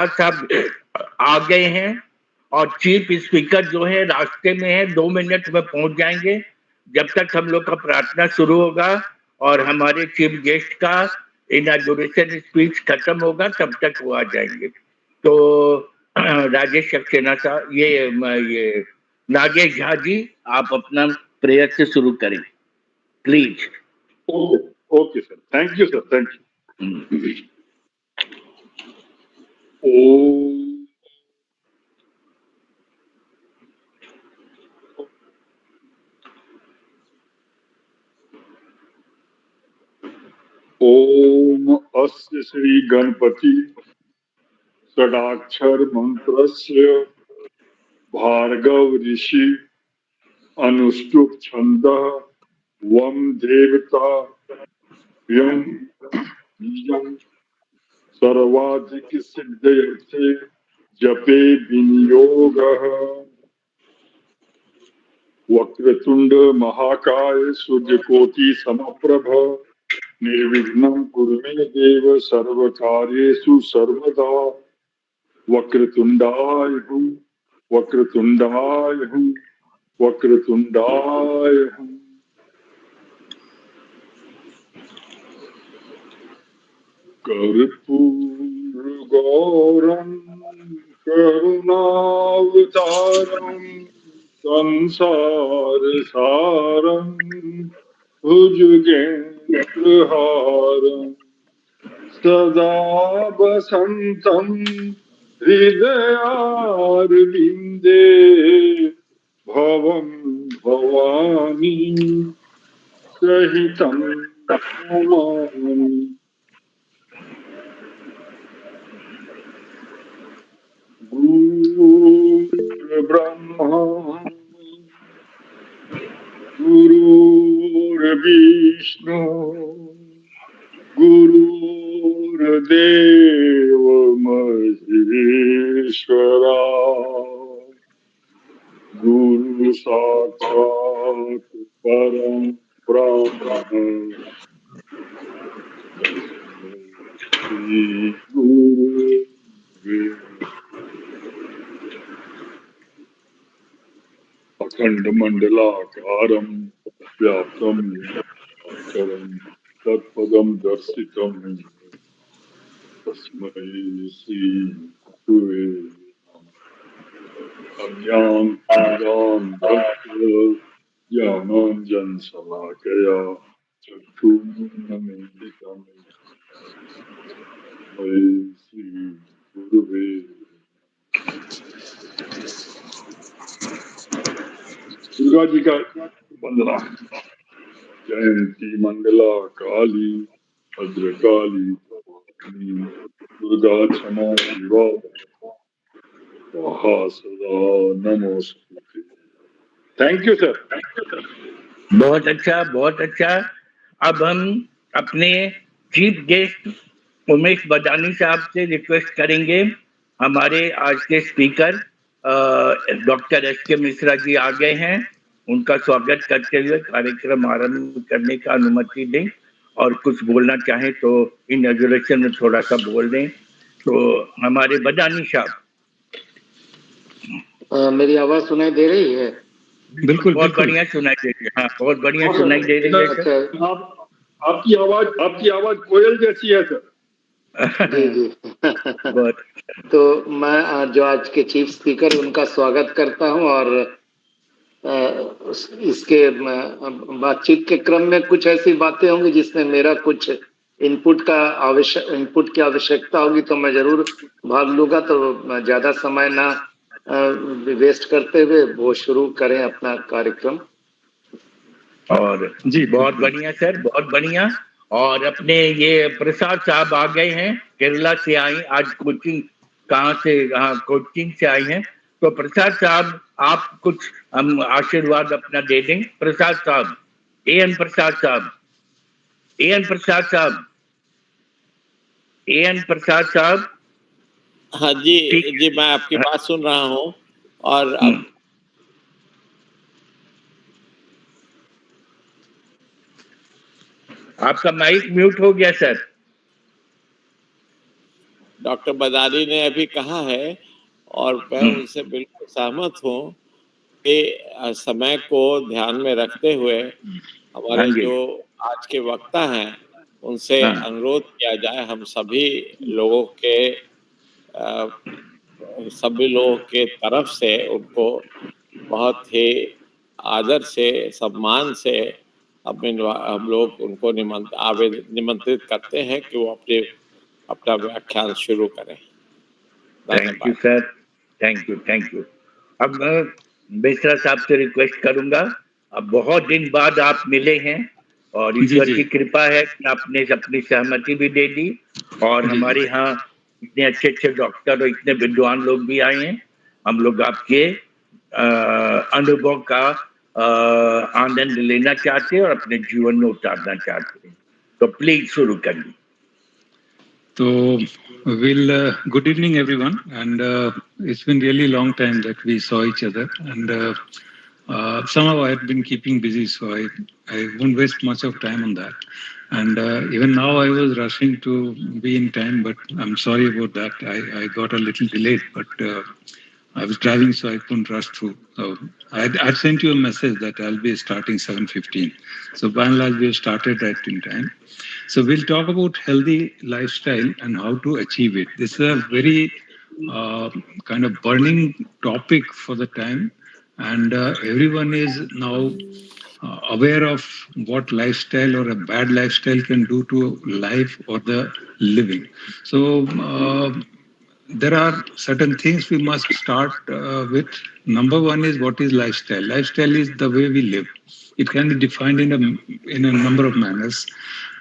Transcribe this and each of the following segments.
साहब आ गए हैं और चीफ स्पीकर जो है रास्ते में है, 2 मिनट में पहुंच जाएंगे। जब तक हम लोग का प्रार्थना शुरू होगा और हमारे चीफ गेस्ट का इनॉग्रेशन स्पीच खत्म होगा, तब तक वो आ जाएंगे। तो राजेश सक्सेना साहब, ये नागेश झा जी, आप अपना प्रेयर से शुरू करें please. Okay okay sir, thank you sir, thank you. ओम अस्य श्री गणपति षडाक्षर मंत्रस्य भार्गव ऋषि अनुष्टुप छंदः वम देवता यम यम सर्वाधिक सिद्धयते जपे विनियोगः। वक्रतुंड महाकाय सूर्यकोटि समप्रभ निर्विघ्नं कुरु मे देव सर्वकार्येषु सर्वदा। वक्रतुंडाय हूँ, वक्रतुंडाय हूँ, वक्रतुंडाय हूँ। कर्पूर गौरम करुणावतारम संसार सारम भुजगेन्द्रहारम सदा वसंतम हृदयारविंदे भवं भवानी सहितं नमामि। गुरुर्ब्रह्मा गुरुर्विष्णु गुरुर्देव महेश्वरा गुरु साक्षात् परम ब्रह्म श्री गुरु अखंड मंडलाकारं व्याप्तं चरं तत्पदं दर्शितं तस्मै श्री गुरुवे ज्ञानाञ्जन शलाकया चक्षुरुन्मीलितं तस्मै श्री गुरुवे। दुर्गा जी का वंदना। जयंती मंगला काली भद्रकाली दुर्गा क्षमा शिवा सदा नमोस्तुते। Thank you sir. बहुत अच्छा, बहुत अच्छा। अब हम अपने चीफ गेस्ट उमेश बदानी साहब से रिक्वेस्ट करेंगे। हमारे आज के speaker doctor S K. Mishra ji आ गए हैं। उनका स्वागत करते हुए कार्यक्रम आरंभ करने का अनुमति दें और कुछ बोलना चाहें तो इनॉग्रेशन में थोड़ा सा बोल दें। तो हमारे बदानी साहब। मेरी आवाज सुनाई दे रही है? बिल्कुल, बहुत बढ़िया सुनाई दे रही है। हाँ, बहुत बढ़िया सुनाई दे रही है। अच्छा, आपकी आवाज कोयल जैसी है सर। जी जी। तो मैं जो आज के चीफ स्पीकर उनका स्वागत करता हूं और इसके बातचीत के क्रम में कुछ ऐसी बातें होंगी जिसमें मेरा कुछ इनपुट की आवश्यकता होगी, तो मैं जरूर भाग लूंगा। तो ज्यादा समय ना वेस्ट करते हुए वो शुरू करें अपना कार्यक्रम। और जी बहुत बढ़िया सर, बहुत बढ़िया। और अपने ये प्रसाद साहब आ गए हैं, केरला से आए आज। कोचिंग कहाँ से? हाँ, कोचिंग से आए हैं। तो प्रसाद साहब आप कुछ हम आशीर्वाद अपना दे दें। प्रसाद साहब, एएन प्रसाद साहब, एएन प्रसाद साहब, एएन प्रसाद साहब। हाँ जी जी, मैं आपकी बात सुन रहा हूँ। और अब आपका माइक म्यूट हो गया सर। डॉक्टर बदारी ने अभी कहा है, और मैं उनसे बिल्कुल सहमत हूँ कि समय को ध्यान में रखते हुए हमारे जो आज के वक्ता हैं उनसे अनुरोध किया जाए, हम सभी लोगों के तरफ से उनको बहुत ही आदर से, सम्मान से हम लोग उनको निमंत्रित करते हैं कि वो अपना व्याख्यान शुरू करें। Thank you sir, thank you. अब मैं मिश्रा साहब से रिक्वेस्ट करूंगा, अब बहुत दिन बाद आप मिले हैं और ईश्वर की कृपा है कि आपने अपनी सहमति भी दे दी और हमारे यहाँ इतने अच्छे अच्छे डॉक्टर और इतने विद्वान लोग भी आए हैं। हम लोग आपके अनुभव का आनंद लेना चाहते हैं और अपने जीवन में उतारना चाहते हैं, तो प्लीज शुरू करिए। So, good evening, everyone. And it's been really long time that we saw each other. And somehow I've been keeping busy, so I won't waste much of time on that. And even now I was rushing to be in time, but I'm sorry about that. I got a little delayed, but I was driving, so I couldn't rush through. So I'd sent you a message that I'll be starting 7:15. So by and large, we have started right in time. So we'll talk about healthy lifestyle and how to achieve it. This is a very kind of burning topic for the time, and everyone is now aware of what lifestyle or a bad lifestyle can do to life or the living. So there are certain things we must start with. Number one is, what is lifestyle? Lifestyle is the way we live. It can be defined in a number of manners,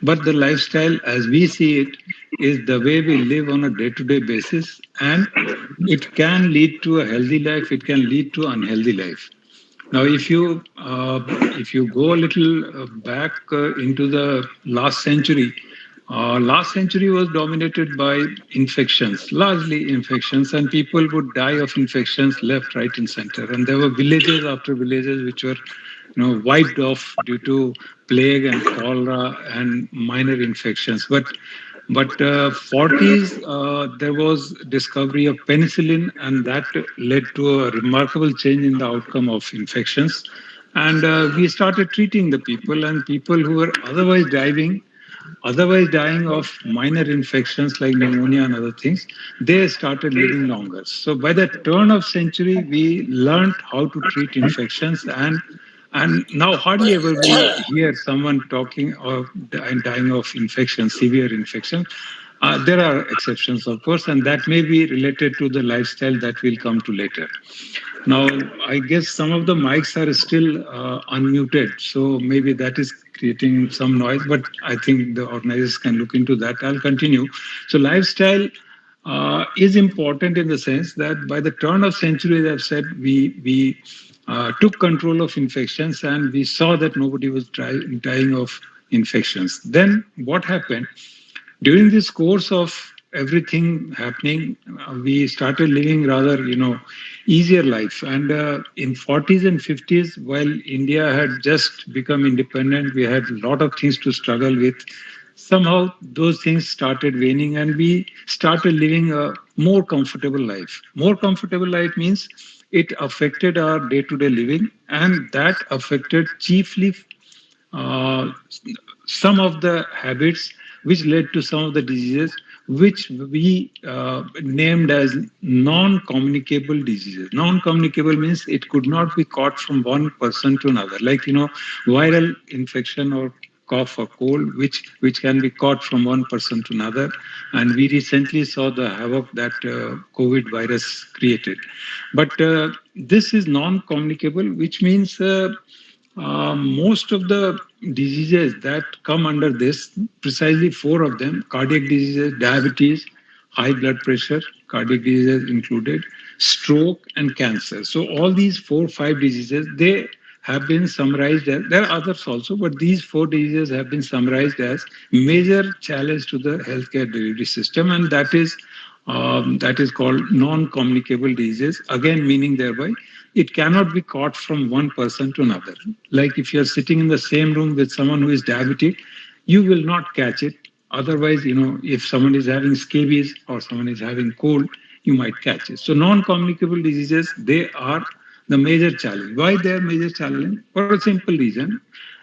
but the lifestyle as we see it is the way we live on a day-to-day basis, and it can lead to a healthy life, it can lead to unhealthy life. Now, if you go a little back into the last century was dominated by infections, largely infections, and people would die of infections left, right, and center. And there were villages after villages which were, wiped off due to plague and cholera and minor infections. But 40s, there was discovery of penicillin, and that led to a remarkable change in the outcome of infections. And we started treating the people, and people who were otherwise dying of minor infections like pneumonia and other things, they started living longer. So by the turn of century, we learned how to treat infections, and now hardly ever we hear someone talking of dying of infection, severe infection. There are exceptions, of course, and that may be related to the lifestyle that we'll come to later. Now, I guess some of the mics are still unmuted, so maybe that is creating some noise, but I think the organizers can look into that. I'll continue. So lifestyle is important in the sense that by the turn of century, as I've said, we took control of infections, and we saw that nobody was dying of infections. Then what happened? During this course of everything happening, we started living rather, easier life. And in 40s and 50s, while India had just become independent, we had a lot of things to struggle with. Somehow those things started waning, and we started living a more comfortable life. More comfortable life means it affected our day-to-day living, and that affected chiefly uh, some of the habits which led to some of the diseases which we named as non-communicable diseases. Non-communicable means it could not be caught from one person to another, like viral infection or cough or cold, which can be caught from one person to another. And we recently saw the havoc that COVID virus created. But this is non-communicable, which means most of the diseases that come under this, precisely 4 of them: cardiac diseases, diabetes, high blood pressure, cardiac diseases included, stroke, and cancer. So all these 4-5 diseases, they have been summarized as, there are others also, but these 4 diseases have been summarized as major challenge to the healthcare delivery system, and that is called non-communicable diseases. Again, meaning thereby it cannot be caught from one person to another. Like if you're sitting in the same room with someone who is diabetic, you will not catch it Otherwise, if someone is having scabies or someone is having cold, you might catch it. So non-communicable diseases, they are the major challenge. Why they are major challenge? For a simple reason.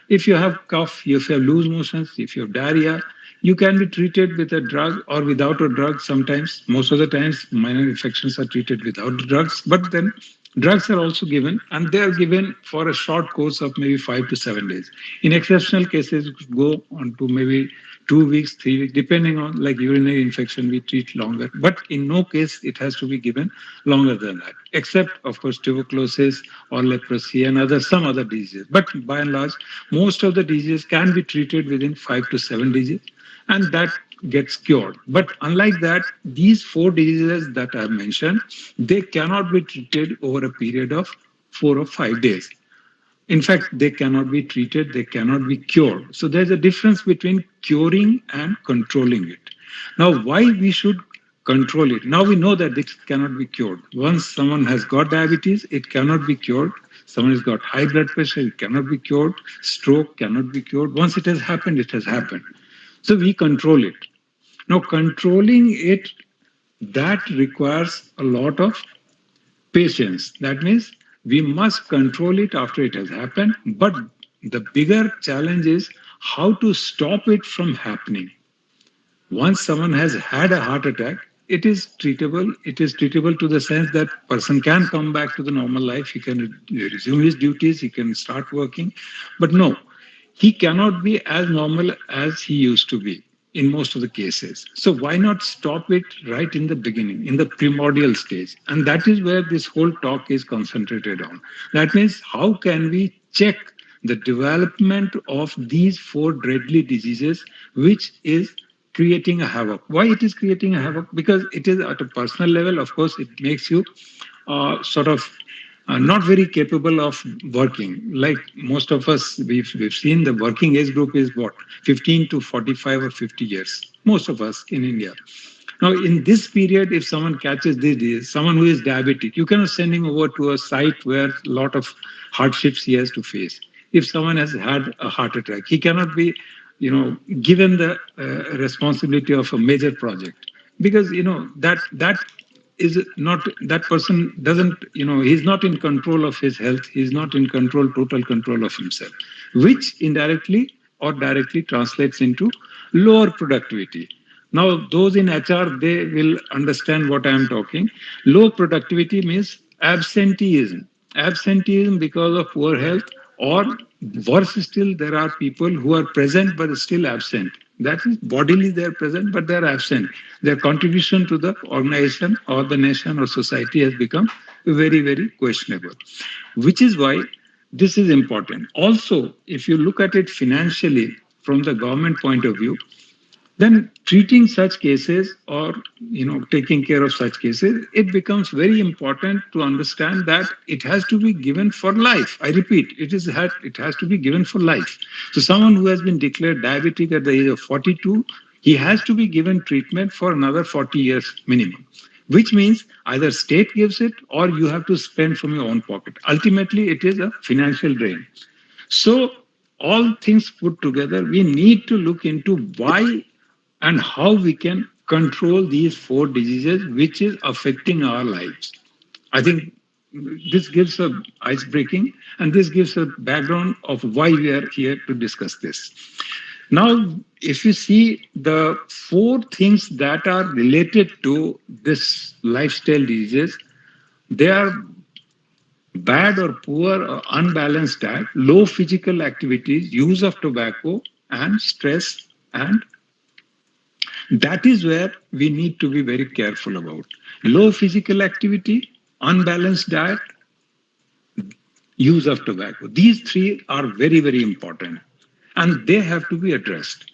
If you have cough, if you have loose motions, if you have diarrhea, you can be treated with a drug or without a drug sometimes. Most of the times, minor infections are treated without drugs, but then drugs are also given, and they are given for a short course of maybe 5 to 7 days. In exceptional cases, it could go on to maybe 2 weeks, 3 weeks, depending on like urinary infection, we treat longer. But in no case it has to be given longer than that, except of course tuberculosis or leprosy and some other diseases. But by and large, most of the diseases can be treated within 5 to 7 days, and that gets cured. But unlike that, these 4 diseases that I mentioned, they cannot be treated over a period of 4 or 5 days. In fact, they cannot be treated, they cannot be cured. So there's a difference between curing and controlling it. Now, why we should control it? Now we know that this cannot be cured. Once someone has got diabetes, it cannot be cured. Someone has got high blood pressure, it cannot be cured. Stroke cannot be cured. Once it has happened, it has happened. So we control it. Now, controlling it, that requires a lot of patience. That means we must control it after it has happened. But the bigger challenge is how to stop it from happening. Once someone has had a heart attack, it is treatable. It is treatable to the sense that person can come back to the normal life. He can resume his duties. He can start working. But no, he cannot be as normal as he used to be in most of the cases. So why not stop it right in the beginning, in the primordial stage? And that is where this whole talk is concentrated on. That means how can we check the development of these 4 deadly diseases, which is creating a havoc. Why it is creating a havoc? Because it is at a personal level, of course, it makes you sort of not very capable of working. Like most of us, we've seen the working age group is what, 15 to 45 or 50 years. Most of us in India. Now, in this period, if someone catches this disease, someone who is diabetic, you cannot send him over to a site where a lot of hardships he has to face. If someone has had a heart attack, he cannot be, given the responsibility of a major project, because that is not, that person doesn't, he's not in control of his health. He's not in total control of himself, which indirectly or directly translates into lower productivity. Now, those in HR, they will understand what I am talking. Low productivity means absenteeism. Absenteeism because of poor health, or worse still, there are people who are present but still absent. That is, bodily they are present but they are absent. Their contribution to the organization or the nation or society has become very, very questionable, which is why this is important. Also, if you look at it financially from the government point of view, then treating such cases or taking care of such cases, it becomes very important to understand that it has to be given for life. I repeat, it has to be given for life. So someone who has been declared diabetic at the age of 42, he has to be given treatment for another 40 years minimum, which means either state gives it or you have to spend from your own pocket. Ultimately, it is a financial drain. So all things put together, we need to look into why and how we can control these 4 diseases which is affecting our lives. I think this gives a ice breaking, and this gives a background of why we are here to discuss this. Now, if you see the 4 things that are related to this lifestyle diseases, they are bad or poor or unbalanced diet, low physical activities, use of tobacco, and stress. And that is where we need to be very careful about. Low physical activity, unbalanced diet, use of tobacco. These 3 are very, very important, and they have to be addressed.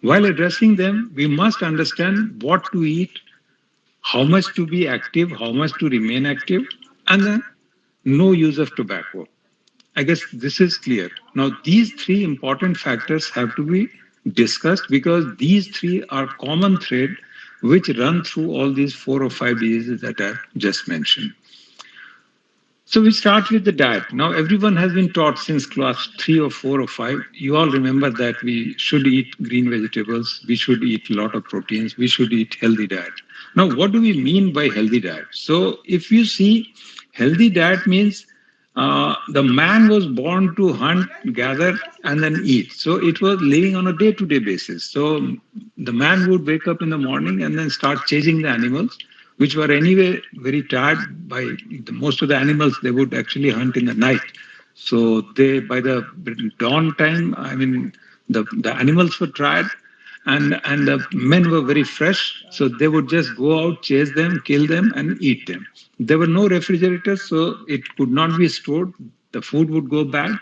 While addressing them, we must understand what to eat, how much to be active, how much to remain active, and then no use of tobacco. I guess this is clear. Now, these 3 important factors have to be discussed because these 3 are common thread which run through all these 4 or 5 diseases that I just mentioned. So we start with the diet. Now everyone has been taught since class 3 or 4 or 5. You all remember that we should eat green vegetables, we should eat a lot of proteins, we should eat healthy diet. Now, what do we mean by healthy diet? So if you see, healthy diet means the man was born to hunt, gather, and then eat. So it was living on a day-to-day basis. So the man would wake up in the morning and then start chasing the animals, which were anyway very tired by most of the animals. They would actually hunt in the night. So they, by the dawn time, I mean, the animals were tired, and the men were very fresh, so they would just go out, chase them, kill them, and eat them. There were no refrigerators, so it could not be stored. The food would go bad,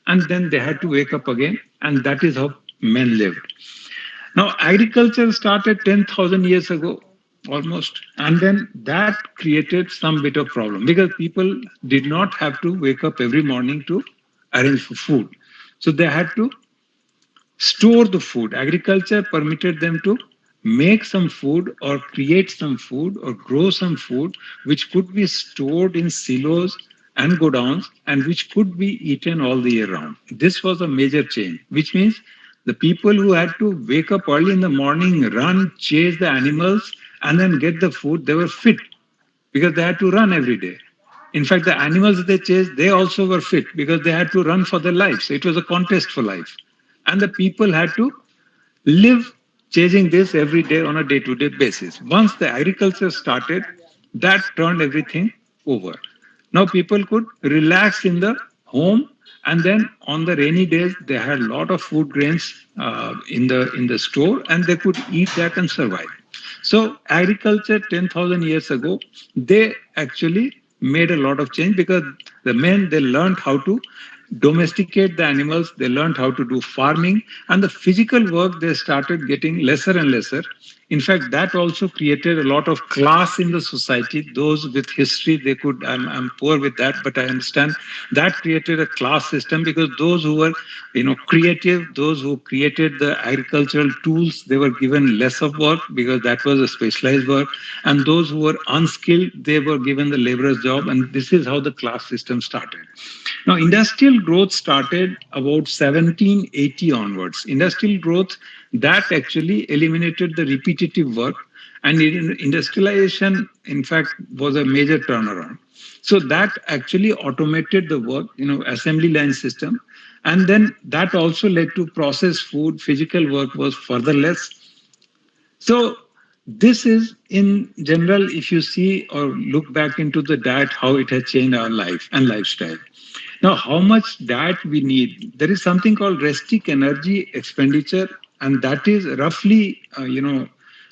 and then they had to wake up again, and that is how men lived. Now, agriculture started 10,000 years ago, almost, and then that created some bit of problem because people did not have to wake up every morning to arrange for food. So they had to store the food. Agriculture permitted them to make some food or create some food or grow some food which could be stored in silos and godowns and which could be eaten all the year round. This was a major change, which means the people who had to wake up early in the morning, run, chase the animals, and then get the food, they were fit because they had to run every day. In fact, the animals they chased, they also were fit because they had to run for their lives. So it was a contest for life. And the people had to live chasing this every day on a day-to-day basis. Once the agriculture started, that turned everything over. Now people could relax in the home, and then on the rainy days they had a lot of food grains in the store, and they could eat that and survive. So agriculture 10,000 years ago, they actually made a lot of change because the men, they learned how to domesticate the animals, they learned how to do farming, and the physical work they started getting lesser and lesser. In fact, that also created a lot of class in the society. Those with history, they could, I'm poor with that, but I understand that created a class system because those who were, creative, those who created the agricultural tools, they were given less of work because that was a specialized work. And those who were unskilled, they were given the laborer's job. And this is how the class system started. Now, industrial growth started about 1780 onwards. Industrial growth, that actually eliminated the repetitive work, and industrialization, in fact, was a major turnaround. So that actually automated the work, assembly line system, and then that also led to processed food. Physical work was further less. So this is in general, if you see or look back into the diet, how it has changed our life and lifestyle. Now, how much diet we need? There is something called resting energy expenditure, and that is roughly,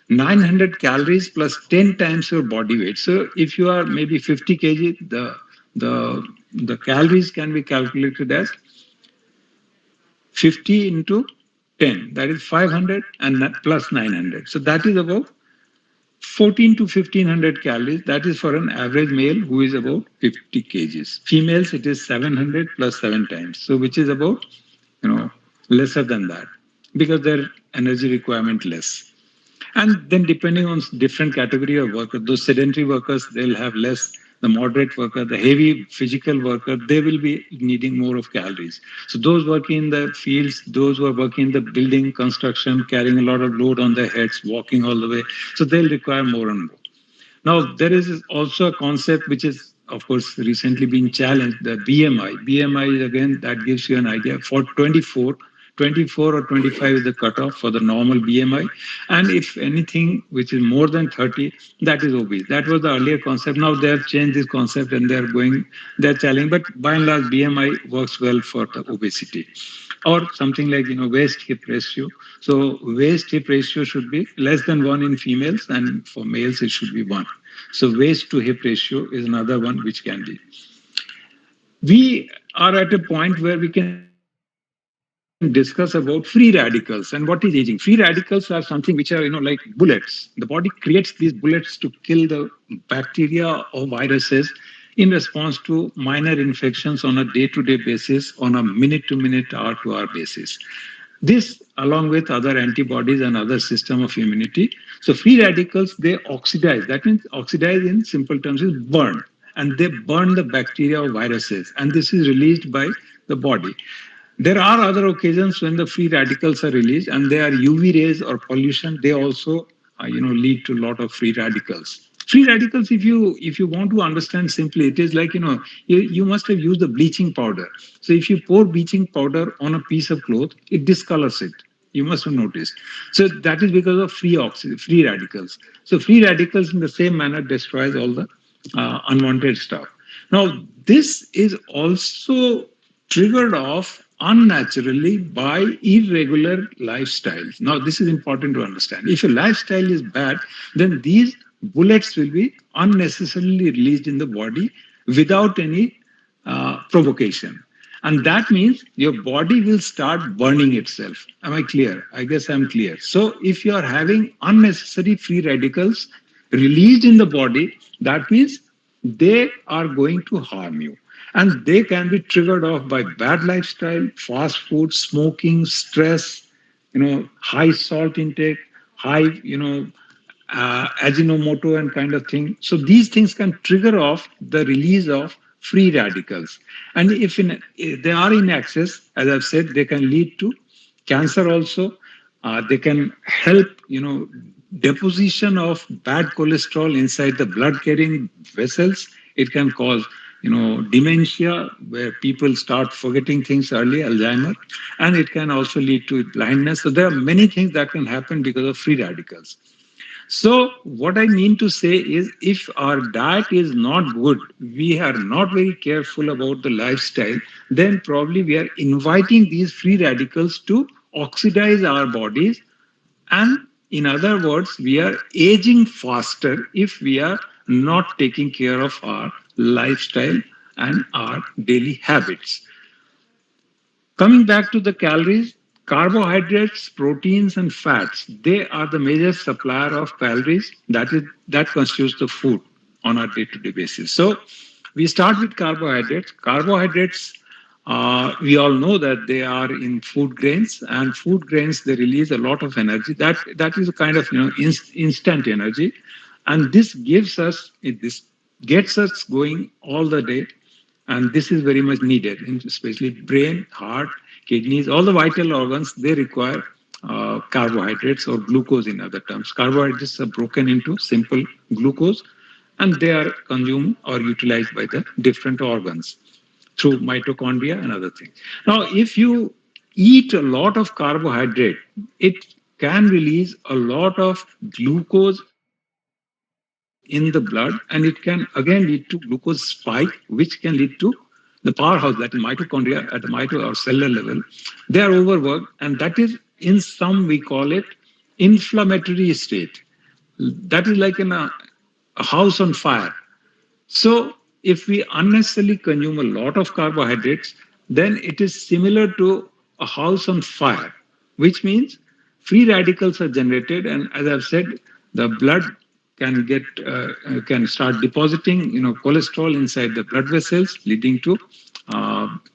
900 calories plus 10 times your body weight. So if you are maybe 50 kg, the calories can be calculated as 50 into 10. That is 500 and plus 900. So that is about 14 to 1500 calories. That is for an average male who is about 50 kgs. Females, it is 700 plus 7 times. So which is about, lesser than that because their energy requirement less. And then depending on different category of workers, those sedentary workers, they'll have less. The moderate worker, the heavy physical worker, they will be needing more of calories. So those working in the fields, those who are working in the building, construction, carrying a lot of load on their heads, walking all the way, so they'll require more and more. Now, there is also a concept which is, of course, recently being challenged, the BMI. BMI is, again, that gives you an idea. For 24 or 25 is the cutoff for the normal BMI. And if anything which is more than 30, that is obese. That was the earlier concept. Now they have changed this concept and they're challenging. But by and large, BMI works well for the obesity. Or something like, waist-hip ratio. So waist-hip ratio should be less than 1 in females, and for males it should be 1. So waist-to-hip ratio is another one which can be. We are at a point where we can discuss about free radicals and what is aging. Free radicals are something which are, like bullets. The body creates these bullets to kill the bacteria or viruses in response to minor infections on a day-to-day basis, on a minute-to-minute, hour-to-hour basis. This, along with other antibodies and other system of immunity. So free radicals, they oxidize. That means oxidize in simple terms is burn. and they burn the bacteria or viruses, and this is released by the body. There are other occasions when the free radicals are released, and they are UV rays or pollution. They also, lead to a lot of free radicals. Free radicals, if you want to understand simply, it is like you must have used the bleaching powder. So if you pour bleaching powder on a piece of cloth, it discolors it. You must have noticed. So that is because of free radicals. So free radicals, in the same manner, destroys all the unwanted stuff. Now, this is also triggered off unnaturally by irregular lifestyles. Now, this is important to understand. If your lifestyle is bad, then these bullets will be unnecessarily released in the body without any provocation. And that means your body will start burning itself. Am I clear? I guess I'm clear. So if you are having unnecessary free radicals released in the body, that means they are going to harm you. And they can be triggered off by bad lifestyle, fast food, smoking, stress, high salt intake, high, Ajinomoto and kind of thing. So these things can trigger off the release of free radicals. And if they are in excess, as I've said, they can lead to cancer also. They can help, deposition of bad cholesterol inside the blood carrying vessels. It can cause dementia, where people start forgetting things early, Alzheimer, and it can also lead to blindness. So there are many things that can happen because of free radicals. So what I mean to say is, if our diet is not good, we are not very careful about the lifestyle, then probably we are inviting these free radicals to oxidize our bodies. And in other words, we are aging faster if we are not taking care of our lifestyle and our daily habits. Coming back to the calories, carbohydrates, proteins, and fats, they are the major supplier of calories. That constitutes the food on a day-to-day basis. So we start with carbohydrates. Carbohydrates, we all know that they are in food grains, and food grains, they release a lot of energy. That is a kind of instant energy, and this gets us going all the day. And this is very much needed, especially brain, heart, kidneys, all the vital organs, they require carbohydrates or glucose in other terms. Carbohydrates are broken into simple glucose, and they are consumed or utilized by the different organs through mitochondria and other things. Now, if you eat a lot of carbohydrate, it can release a lot of glucose in the blood, and it can again lead to glucose spike, which can lead to the powerhouse, that is mitochondria at the mito or cellular level. They are overworked, and that is, in some we call it inflammatory state. That is like in a house on fire. So if we unnecessarily consume a lot of carbohydrates, then it is similar to a house on fire, which means free radicals are generated, and as I've said, the blood can start depositing cholesterol inside the blood vessels, leading to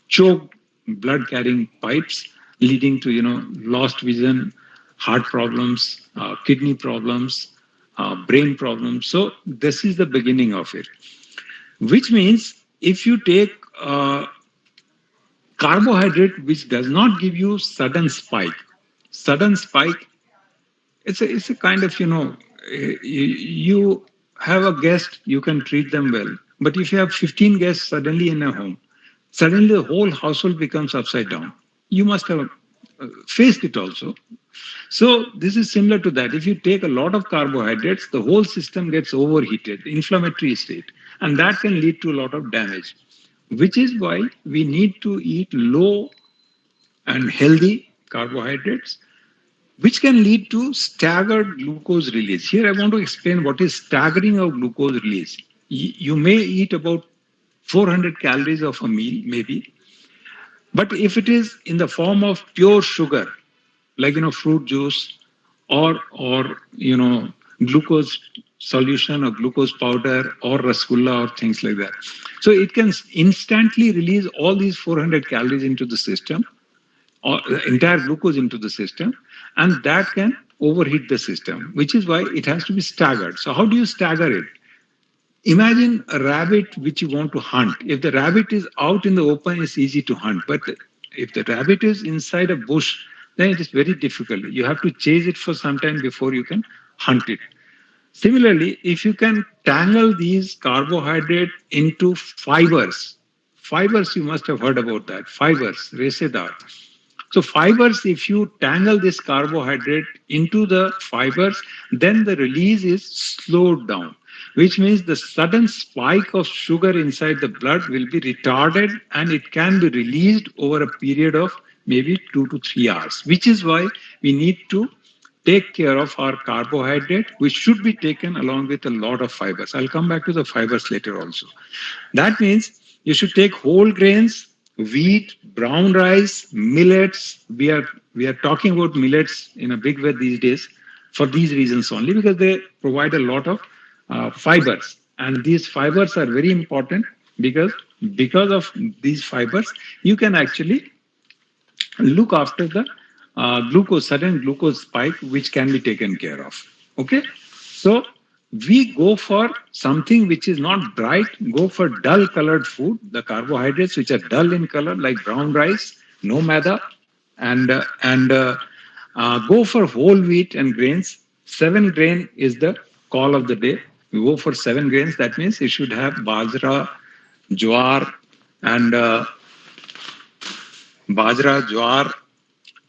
choked blood carrying pipes, leading to lost vision, heart problems, kidney problems, brain problems. So this is the beginning of it, which means if you take carbohydrate which does not give you sudden spike, it's a kind of you have a guest, you can treat them well. But if you have 15 guests suddenly in a home, suddenly the whole household becomes upside down. You must have faced it also. So this is similar to that. If you take a lot of carbohydrates, the whole system gets overheated, inflammatory state, and that can lead to a lot of damage, which is why we need to eat low and healthy carbohydrates, which can lead to staggered glucose release. Here I want to explain what is staggering of glucose release. You may eat about 400 calories of a meal, maybe, but if it is in the form of pure sugar, like fruit juice or glucose solution or glucose powder or rasgulla or things like that, so it can instantly release all these 400 calories into the system, or the entire glucose into the system, and that can overheat the system, which is why it has to be staggered. So how do you stagger it? Imagine a rabbit which you want to hunt. If the rabbit is out in the open, it's easy to hunt. But if the rabbit is inside a bush, then it is very difficult. You have to chase it for some time before you can hunt it. Similarly, if you can tangle these carbohydrate into fibers, fibers you must have heard about that. Fibers, resedar. So fibers, if you tangle this carbohydrate into the fibers, then the release is slowed down, which means the sudden spike of sugar inside the blood will be retarded and it can be released over a period of maybe 2 to 3 hours, which is why we need to take care of our carbohydrate, which should be taken along with a lot of fibers. I'll come back to the fibers later also. That means you should take whole grains, wheat, brown rice, millets. We are talking about millets in a big way these days for these reasons only, because they provide a lot of fibers, and these fibers are very important because of these fibers you can actually look after the sudden glucose spike, which can be taken care of. Okay, so we go for something which is not bright, go for dull colored food, the carbohydrates which are dull in color, like brown rice, no maida, and go for whole wheat and grains. 7 grain is the call of the day. We go for 7 grains. That means it should have and jawar,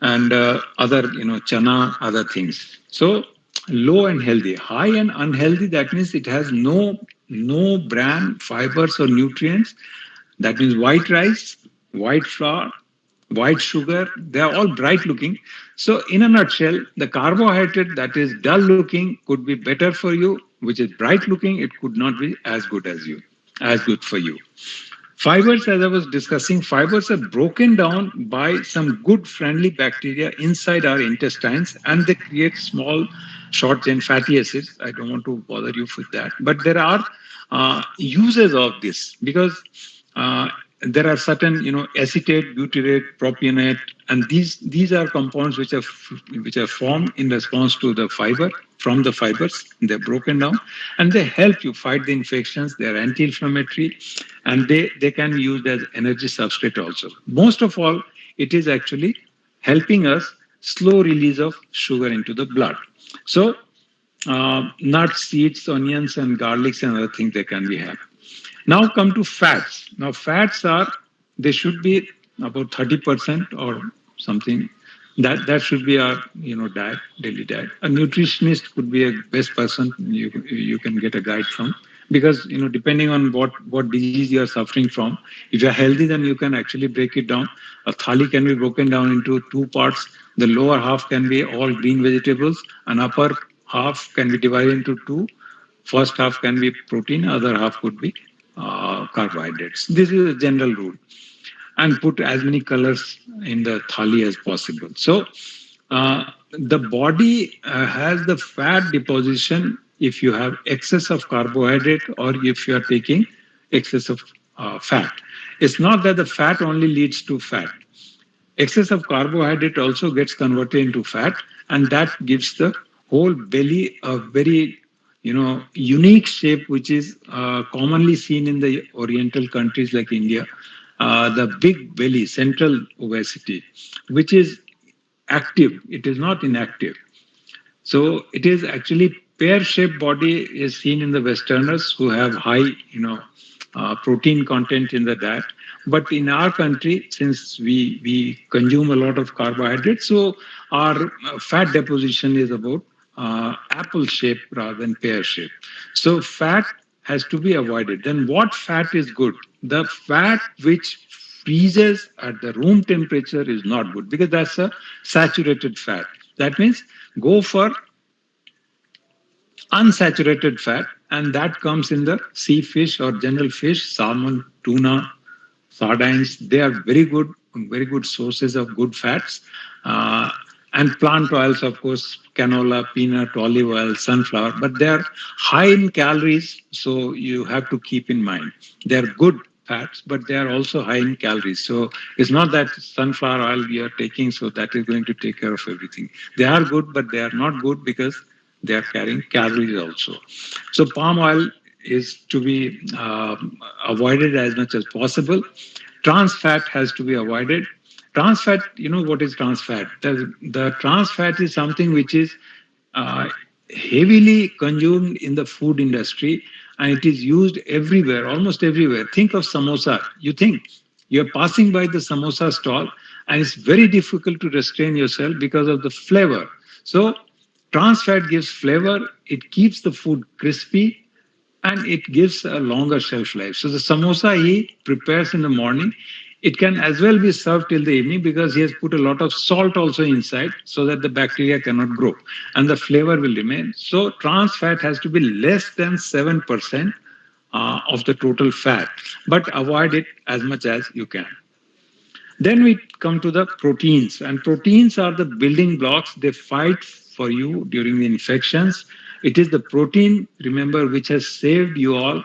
and other, chana, other things. So low and healthy. High and unhealthy, that means it has no bran, fibers or nutrients. That means white rice, white flour, white sugar, they are all bright looking. So in a nutshell, the carbohydrate that is dull looking could be better for you, which is bright looking, it could not be as good for you. Fibers, as I was discussing, fibers are broken down by some good friendly bacteria inside our intestines, and they create small short chain fatty acids. I don't want to bother you with that. But there are uses of this, because there are certain, acetate, butyrate, propionate, and these are compounds which are formed in response to the fiber. From the fibers, they're broken down, and they help you fight the infections. They are anti-inflammatory, and they can be used as energy substrate also. Most of all, it is actually helping us slow release of sugar into the blood. So nuts, seeds, onions, and garlics and other things they can be had. Now come to fats. Now fats they should be about 30% or something. That should be our diet, daily diet. A nutritionist could be a best person you can get a guide from, because depending on what disease you are suffering from, if you are healthy, then you can actually break it down. A thali can be broken down into two parts. The lower half can be all green vegetables, and upper half can be divided into two. First half can be protein, other half could be carbohydrates. This is a general rule. And put as many colors in the thali as possible. So the body has the fat deposition if you have excess of carbohydrate or if you are taking excess of fat. It's not that the fat only leads to fat. Excess of carbohydrate also gets converted into fat, and that gives the whole belly a very unique shape, which is commonly seen in the oriental countries like India. The big belly, central obesity, which is active. It is not inactive. So it is actually pear-shaped body is seen in the Westerners who have high, protein content in the diet. But in our country, since we consume a lot of carbohydrates, so our fat deposition is about apple shape rather than pear shape. So fat has to be avoided. Then what fat is good? The fat which freezes at the room temperature is not good, because that's a saturated fat. That means go for unsaturated fat, and that comes in the sea fish or general fish, salmon, tuna, sardines. They are very good sources of good fats. And plant oils, of course, canola, peanut, olive oil, sunflower, but they are high in calories, so you have to keep in mind. They are good fats, but they are also high in calories. So it's not that sunflower oil we are taking, so that is going to take care of everything. They are good, but they are not good because they are carrying calories also. So palm oil is to be avoided as much as possible. Trans fat has to be avoided. Trans fat, you know what is trans fat? The trans fat is something which is uh, heavily consumed in the food industry, and it is used everywhere, almost everywhere. Think of samosa. You think you're passing by the samosa stall, and it's very difficult to restrain yourself because of the flavor. So, trans fat gives flavor, it keeps the food crispy, and it gives a longer shelf life. So the samosa he prepares in the morning, it can as well be served till the evening because he has put a lot of salt also inside so that the bacteria cannot grow and the flavor will remain. So trans fat has to be less than 7% of the total fat, but avoid it as much as you can. Then we come to the proteins, and proteins are the building blocks. They fight for you during the infections. It is the protein, remember, which has saved you all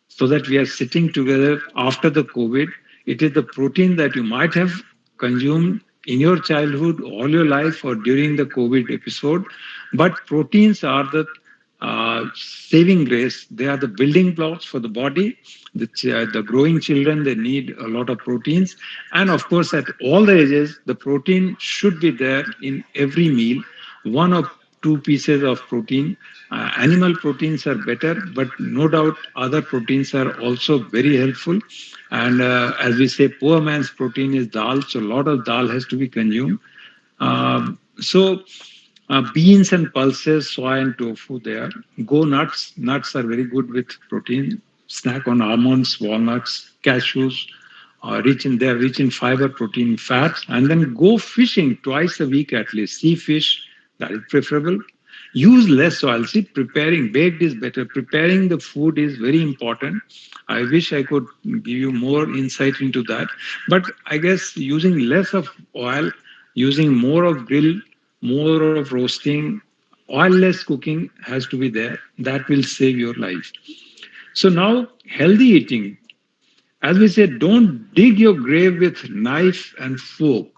so that we are sitting together after the COVID. It is the protein that you might have consumed in your childhood, all your life, or during the COVID episode. But proteins are the saving grace. They are the building blocks for the body. The growing children, they need a lot of proteins. And of course, at all the ages, the protein should be there in every meal. One or two pieces of protein. Animal proteins are better, but no doubt other proteins are also very helpful. And as we say, poor man's protein is dal, so a lot of dal has to be consumed. Beans and pulses, soy and tofu there. Go nuts. Nuts are very good with protein. Snack on almonds, walnuts, cashews. They're rich in fiber, protein, fats. And then go fishing twice a week at least. Sea fish, that is preferable. Use less oil. See, preparing, baked is better. Preparing the food is very important. I wish I could give you more insight into that. But I guess using less of oil, using more of grill, more of roasting, oil-less cooking has to be there. That will save your life. So now, healthy eating. As we said, don't dig your grave with knife and fork.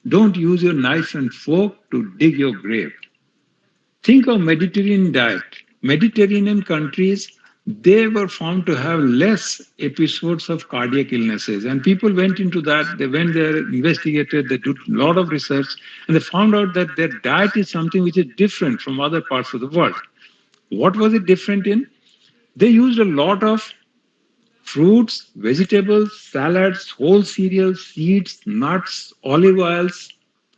Don't use your knife and fork to dig your grave. Think of Mediterranean diet. Mediterranean countries, they were found to have less episodes of cardiac illnesses. And people went into that, they went there, investigated, they did a lot of research, and they found out that their diet is something which is different from other parts of the world. What was it different in? They used a lot of fruits, vegetables, salads, whole cereals, seeds, nuts, olive oils,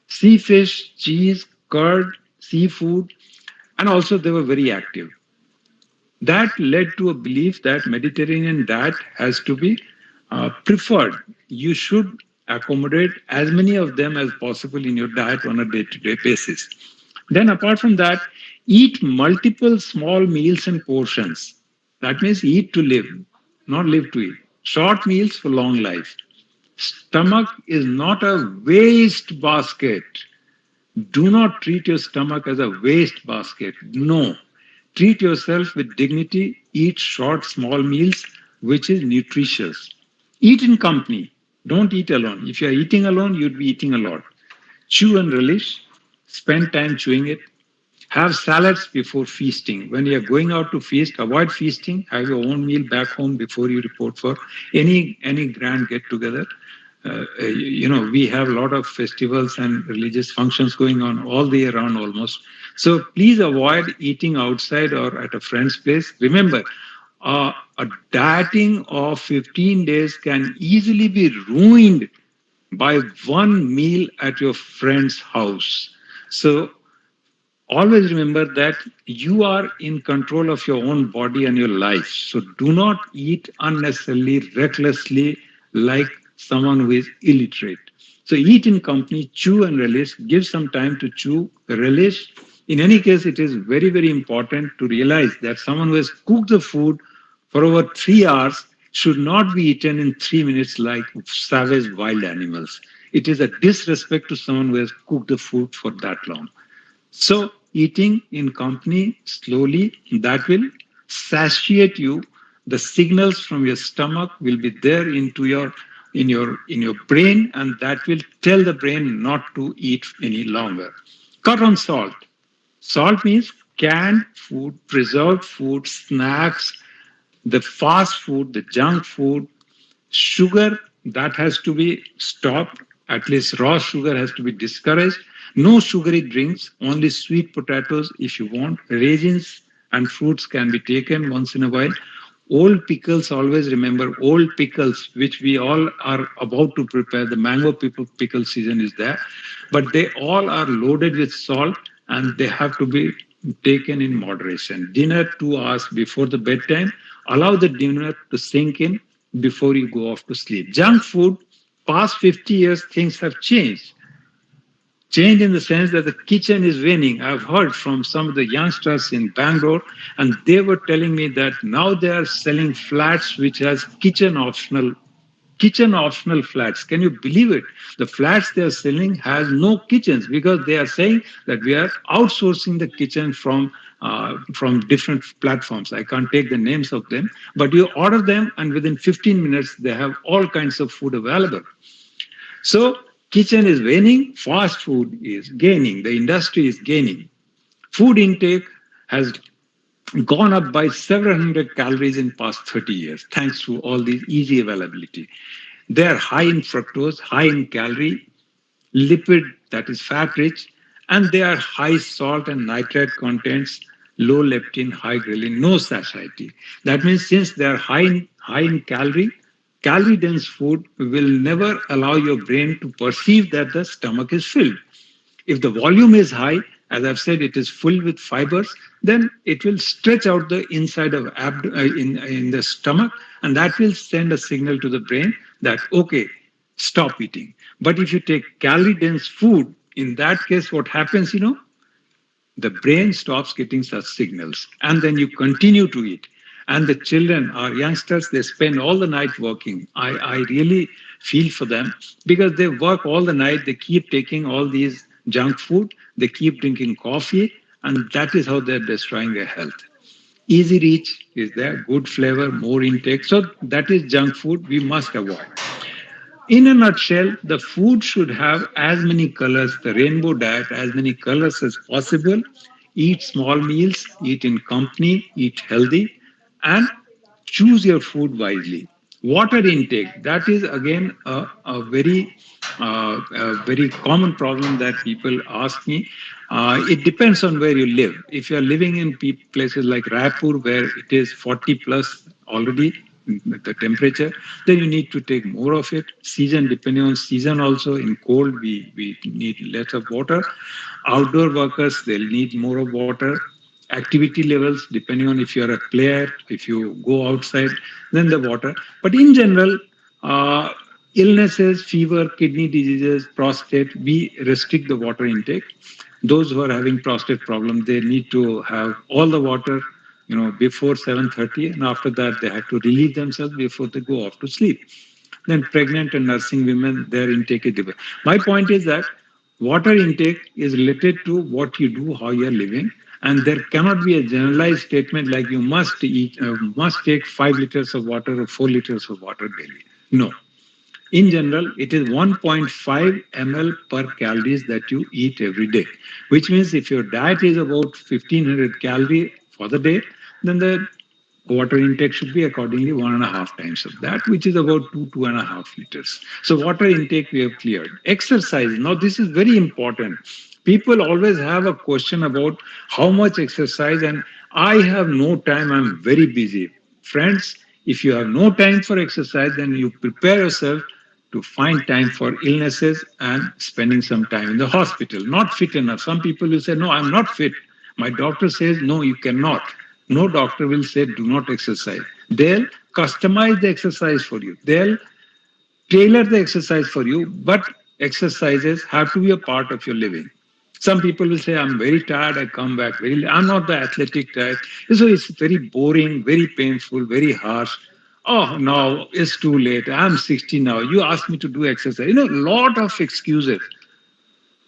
sea fish, cheese, curd, seafood, and also they were very active. That led to a belief that Mediterranean diet has to be preferred. You should accommodate as many of them as possible in your diet on a day-to-day basis. Then apart from that, eat multiple small meals and portions. That means eat to live, not live to eat. Short meals for long life. Stomach is not a waste basket. Do not treat your stomach as a waste basket. No. Treat yourself with dignity. Eat short, small meals, which is nutritious. Eat in company. Don't eat alone. If you're eating alone, you'd be eating a lot. Chew and relish. Spend time chewing it. Have salads before feasting. When you're going out to feast, avoid feasting. Have your own meal back home before you report for any grand get-together. We have a lot of festivals and religious functions going on all the year round almost. So please avoid eating outside or at a friend's place. Remember, a dieting of 15 days can easily be ruined by one meal at your friend's house. So always remember that you are in control of your own body and your life. So do not eat unnecessarily, recklessly, like someone who is illiterate. So eat in company, chew and relish, give some time to chew, relish. In any case, it is very, very important to realize that someone who has cooked the food for over 3 hours should not be eaten in 3 minutes like savage wild animals. It is a disrespect to someone who has cooked the food for that long. So eating in company slowly, that will satiate you. The signals from your stomach will be there into your in your brain, and that will tell the brain not to eat any longer. Cut on salt. Salt means canned food, preserved food, snacks, the fast food, the junk food, sugar that has to be stopped. At least raw sugar has to be discouraged. No sugary drinks, only sweet potatoes if you want. Raisins and fruits can be taken once in a while. Old pickles, always remember old pickles, which we all are about to prepare. The mango pickle season is there, but they all are loaded with salt and they have to be taken in moderation. Dinner 2 hours before the bedtime. Allow the dinner to sink in before you go off to sleep. Junk food, past 50 years, things have changed. Changed in the sense that the kitchen is waning. I've heard from some of the youngsters in Bangalore, and they were telling me that now they are selling flats which has kitchen optional flats. Can you believe it? The flats they are selling has no kitchens because they are saying that we are outsourcing the kitchen from different platforms. I can't take the names of them, but you order them and within 15 minutes they have all kinds of food available. So kitchen is waning, fast food is gaining, the industry is gaining. Food intake has gone up by several hundred calories in past 30 years thanks to all these easy availability. They are high in fructose, high in calorie, lipid that is fat rich, and they are high salt and nitrate contents, low leptin, high ghrelin, no satiety. That means since they are high in calorie dense food will never allow your brain to perceive that the stomach is filled. If the volume is high, as I've said, it is full with fibers, then it will stretch out the inside of in the stomach, and that will send a signal to the brain that, okay, stop eating. But if you take calorie dense food, in that case, what happens, the brain stops getting such signals, and then you continue to eat. And the children, our youngsters, they spend all the night working. I really feel for them because they work all the night. They keep taking all these junk food, they keep drinking coffee, and that is how they're destroying their health. Easy reach is there, good flavor, more intake. So that is junk food we must avoid. In a nutshell, the food should have as many colors, the rainbow diet, as many colors as possible. Eat small meals, eat in company, eat healthy, and choose your food wisely. Water intake, that is again a very common problem that people ask me. It depends on where you live. If you are living in places like Raipur, where it is 40 plus already, the temperature, then you need to take more of it. Season, depending on season also, in cold, we need less of water. Outdoor workers, they'll need more of water. Activity levels, depending on if you're a player, if you go outside, then the water. But in general, uh, illnesses, fever, kidney diseases, prostate, we restrict the water intake. Those who are having prostate problem, they need to have all the water, before 7:30, and after that they have to relieve themselves before they go off to sleep. Then pregnant and nursing women, their intake is different. My point is that water intake is related to what you do, how you are living, and there cannot be a generalized statement like you must take 5 liters of water or 4 liters of water daily. No. In general, it is 1.5 ml per calories that you eat every day, which means if your diet is about 1500 calorie for the day, then the water intake should be accordingly 1.5 times of that, which is about 2.5 liters. So water intake we have cleared. Exercise. Now this is very important. People always have a question about how much exercise, and I have no time. I'm very busy. Friends, if you have no time for exercise, then you prepare yourself to find time for illnesses and spending some time in the hospital. Not fit enough. Some people will say, no, I'm not fit. My doctor says, no, you cannot. No doctor will say, do not exercise. They'll customize the exercise for you. They'll tailor the exercise for you, but exercises have to be a part of your living. Some people will say, I'm very tired, I come back I'm not the athletic type. So it's very boring, very painful, very harsh. Oh, no, it's too late. I'm 60 now. You asked me to do exercise. A lot of excuses.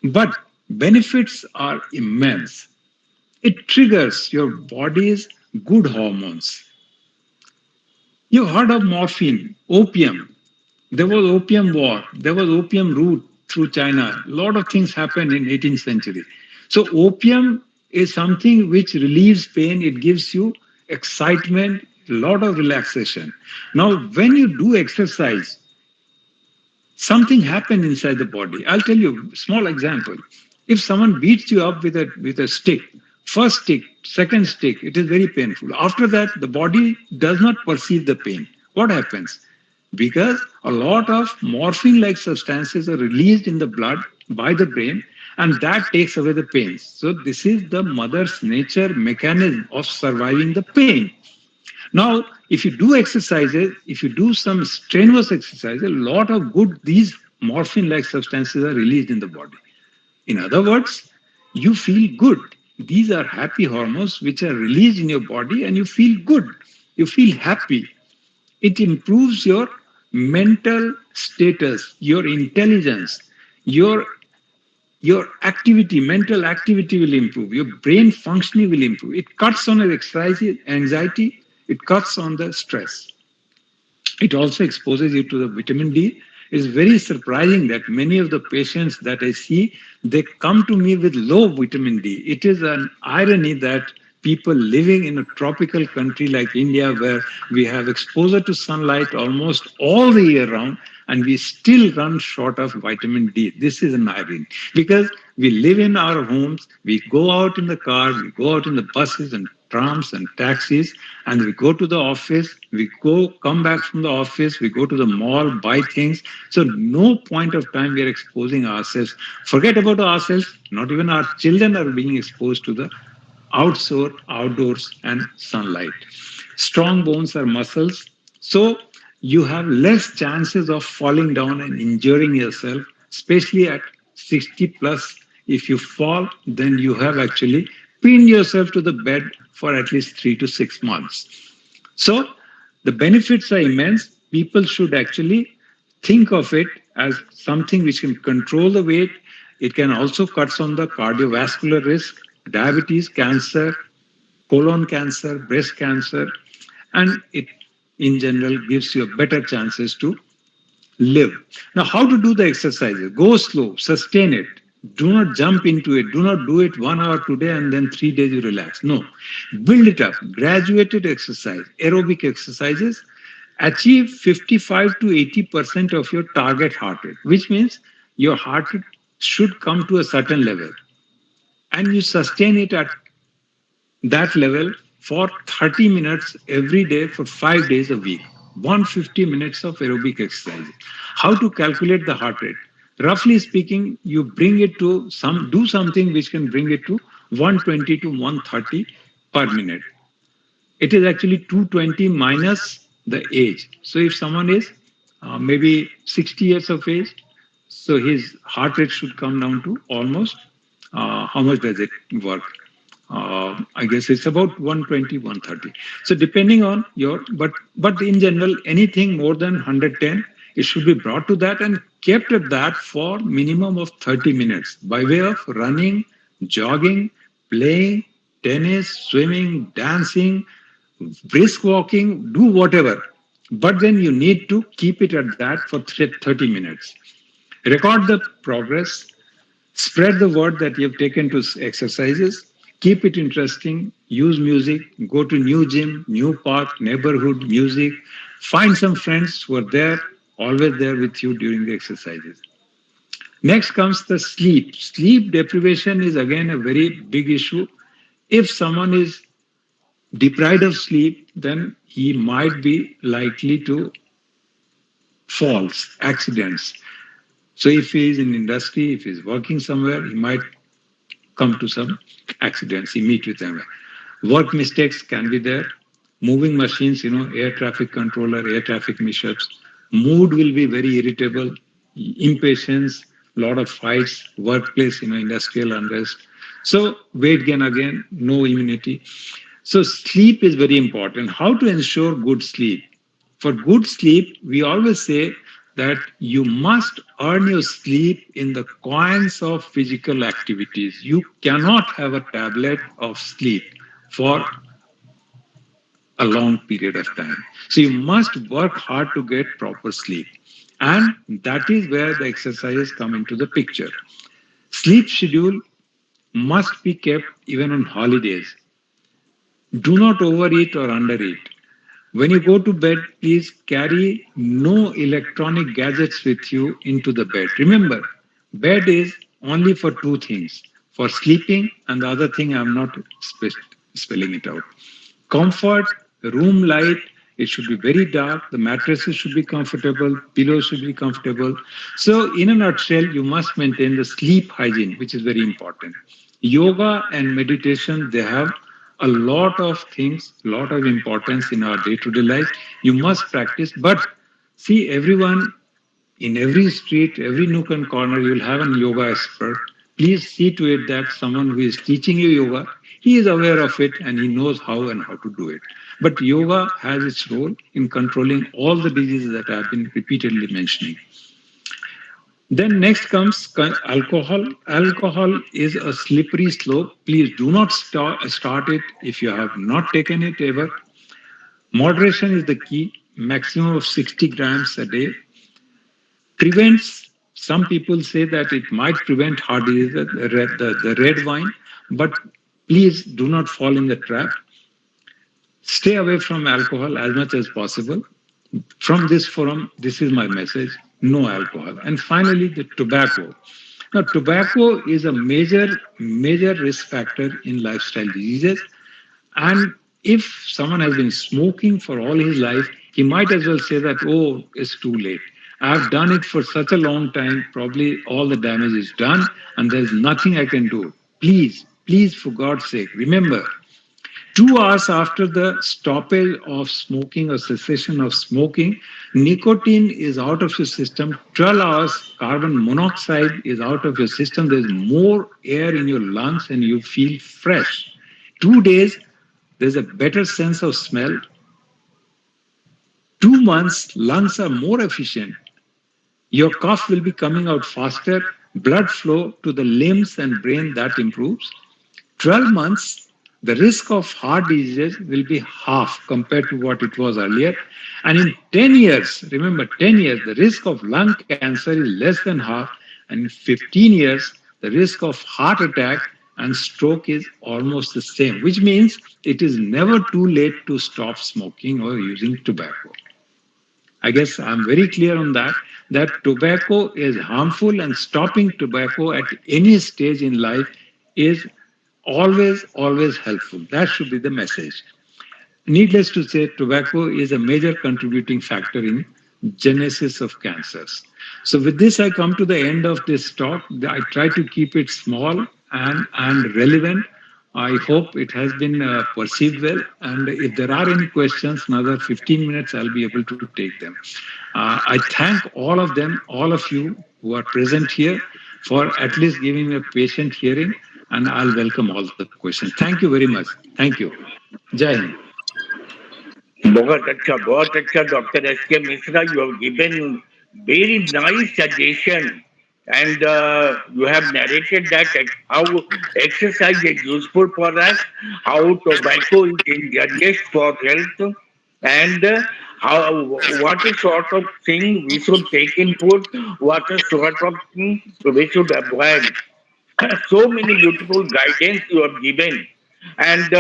But benefits are immense. It triggers your body's good hormones. You've heard of morphine, opium. There was opium war. There was opium route through China. A lot of things happened in 18th century. So opium is something which relieves pain. It gives you excitement, a lot of relaxation. Now, when you do exercise, something happens inside the body. I'll tell you a small example. If someone beats you up with a stick, first stick, second stick, it is very painful. After that, the body does not perceive the pain. What happens? Because a lot of morphine-like substances are released in the blood by the brain, and that takes away the pain. So this is the mother's nature mechanism of surviving the pain. Now, if you do exercises, if you do some strenuous exercise, a lot of good, these morphine-like substances are released in the body. In other words, you feel good. These are happy hormones which are released in your body and you feel good. You feel happy. It improves your mental status, your intelligence, your activity, mental activity will improve, your brain functioning will improve. It cuts on anxiety, it cuts on the stress. It also exposes you to the vitamin D. It's very surprising that many of the patients that I see, they come to me with low vitamin D. It is an irony that people living in a tropical country like India, where we have exposure to sunlight almost all the year round, and we still run short of vitamin D. This is an irony because we live in our homes, we go out in the car, we go out in the buses and trams and taxis, and we go to the office, come back from the office, we go to the mall, buy things. So no point of time we are exposing ourselves. Forget about ourselves, not even our children are being exposed to the outdoors and sunlight. Strong bones are muscles, so you have less chances of falling down and injuring yourself, especially at 60 plus. If you fall, then you have actually pinned yourself to the bed for at least 3 to 6 months. So the benefits are immense. People should actually think of it as something which can control the weight. It can also cut on the cardiovascular risk, diabetes, cancer, colon cancer, breast cancer, and it in general gives you better chances to live. Now, how to do the exercises? Go slow, sustain it. Do not jump into it. Do not do it 1 hour today and then 3 days you relax. No. Build it up. Graduated exercise, aerobic exercises. Achieve 55 to 80% of your target heart rate, which means your heart rate should come to a certain level. And you sustain it at that level for 30 minutes every day for 5 days a week. 150 minutes of aerobic exercise. How to calculate the heart rate? Roughly speaking, you bring it to do something which can bring it to 120 to 130 per minute. It is actually 220 minus the age. So if someone is maybe 60 years of age, so his heart rate should come down to almost, how much does it work? I guess it's about 120, 130. So depending on but in general, anything more than 110, it should be brought to that and kept at that for minimum of 30 minutes by way of running, jogging, playing, tennis, swimming, dancing, brisk walking, do whatever. But then you need to keep it at that for 30 minutes. Record the progress, spread the word that you have taken to exercises, keep it interesting, use music, go to new gym, new park, neighborhood, music, find some friends who are there, always there with you during the exercises. Next comes the sleep. Sleep deprivation is again a very big issue. If someone is deprived of sleep, then he might be likely to falls, accidents. So if he is in industry, if he is working somewhere, he might come to some accidents, he meet with them. Work mistakes can be there. Moving machines, air traffic controller, air traffic mishaps. Mood will be very irritable, impatience, lot of fights, workplace, industrial unrest. So weight gain again, no immunity. So sleep is very important. How to ensure good sleep? For good sleep, we always say that you must earn your sleep in the coins of physical activities. You cannot have a tablet of sleep for a long period of time. So you must work hard to get proper sleep. And that is where the exercises come into the picture. Sleep schedule must be kept even on holidays. Do not overeat or undereat. When you go to bed, please carry no electronic gadgets with you into the bed. Remember, bed is only for two things, for sleeping, and the other thing I'm not spelling it out. Comfort, room light, it should be very dark, the mattresses should be comfortable, pillows should be comfortable. So, in a nutshell, you must maintain the sleep hygiene, which is very important. Yoga and meditation, they have a lot of things, lot of importance in our day-to-day life. You must practice, but see, everyone in every street, every nook and corner, you'll have an yoga expert. Please see to it that someone who is teaching you yoga, he is aware of it and he knows how and how to do it. But yoga has its role in controlling all the diseases that I have been repeatedly mentioning. Then next comes alcohol. Alcohol is a slippery slope. Please do not start it if you have not taken it ever. Moderation is the key. Maximum of 60 grams a day prevents. Some people say that it might prevent heart disease, the red wine, but please do not fall in the trap. Stay away from alcohol as much as possible. From this forum, this is my message: no alcohol. And finally, the tobacco. Now, tobacco is a major risk factor in lifestyle diseases. And if someone has been smoking for all his life, he might as well say that, oh, it's too late. I've done it for such a long time, probably all the damage is done, and there's nothing I can do. Please, for God's sake, remember, 2 hours after the stoppage of smoking or cessation of smoking, nicotine is out of your system. 12 hours, carbon monoxide is out of your system. There's more air in your lungs and you feel fresh. 2 days, there's a better sense of smell. 2 months, lungs are more efficient. Your cough will be coming out faster. Blood flow to the limbs and brain, that improves. 12 months, the risk of heart disease will be half compared to what it was earlier. And in 10 years, remember 10 years, the risk of lung cancer is less than half. And in 15 years, the risk of heart attack and stroke is almost the same, which means it is never too late to stop smoking or using tobacco. I guess I'm very clear on that tobacco is harmful, and stopping tobacco at any stage in life is always helpful. That should be the message. Needless to say, tobacco is a major contributing factor in genesis of cancers. So with this, I come to the end of this talk. I try to keep it small and relevant. I hope it has been perceived well. And if there are any questions, another 15 minutes, I'll be able to take them. I thank all of them, all of you who are present here, for at least giving me a patient hearing, and I'll welcome all the questions. Thank you very much. Thank you. Jai Hind. बहुत अच्छा doctor S के Mishra, you have given very nice suggestion, and you have narrated that how exercise is useful for us, how tobacco is injurious for health, and how what is sort of thing we should take in food, what is sort of thing we should avoid. So many beautiful guidance you have given, and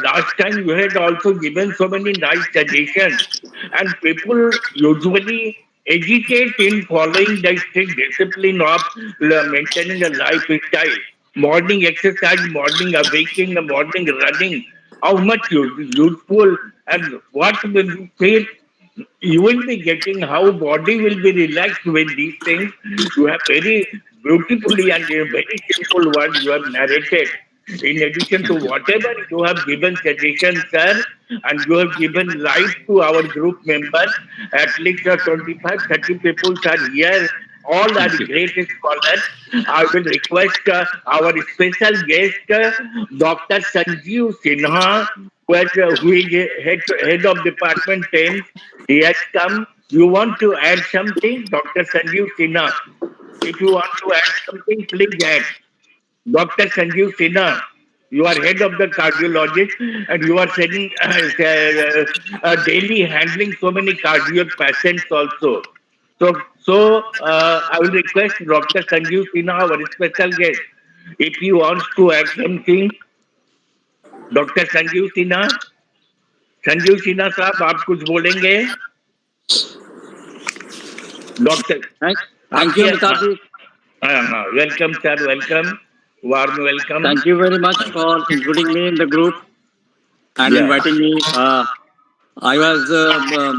last time you had also given so many nice suggestions, and people usually hesitate in following the strict discipline of maintaining a lifestyle, morning exercise, morning awakening, morning running, how much useful, and what will you feel you will be getting, how body will be relaxed with these things. You have very beautifully and in a very simple word you have narrated. In addition to Thank you. whatever you have given suggestions, sir, and you have given life to our group members, at least 25, 30 people are here. All are Thank you. great scholars. I will request our special guest, Dr. Sanjeev Sinha, who is head of Department 10. He has come. You want to add something, Dr. Sanjeev Sinha? If you want to add something, please add. Dr. Sanjeev Sinha, you are head of the cardiologist, and you are sending daily handling so many cardiac patients also. So I will request Dr. Sanjeev Sinha, our special guest. If you want to add something, doctor Sanjeev Sinha साहब, आप कुछ बोलेंगे? Doctor, Thank you, Amitabh. Welcome sir, welcome, warm welcome. Thank you very much for including me in the group and inviting me. I was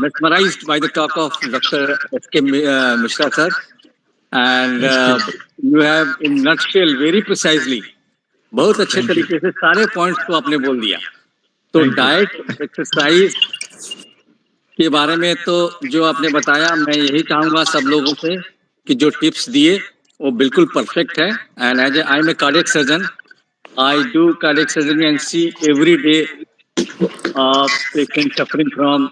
mesmerized by the talk of Dr. S.K. Mishra sir, and you have in nutshell very precisely बहुत अच्छे तरीके से सारे points को आपने बोल दिया. तो डाइट एक्सरसाइज के बारे में तो जो आपने बताया, मैं यही चाहूंगा सब लोगों से कि जो टिप्स दिए वो बिल्कुल परफेक्ट है. And as I am a cardiac surgeon, I do cardiac surgery and see every day patient suffering from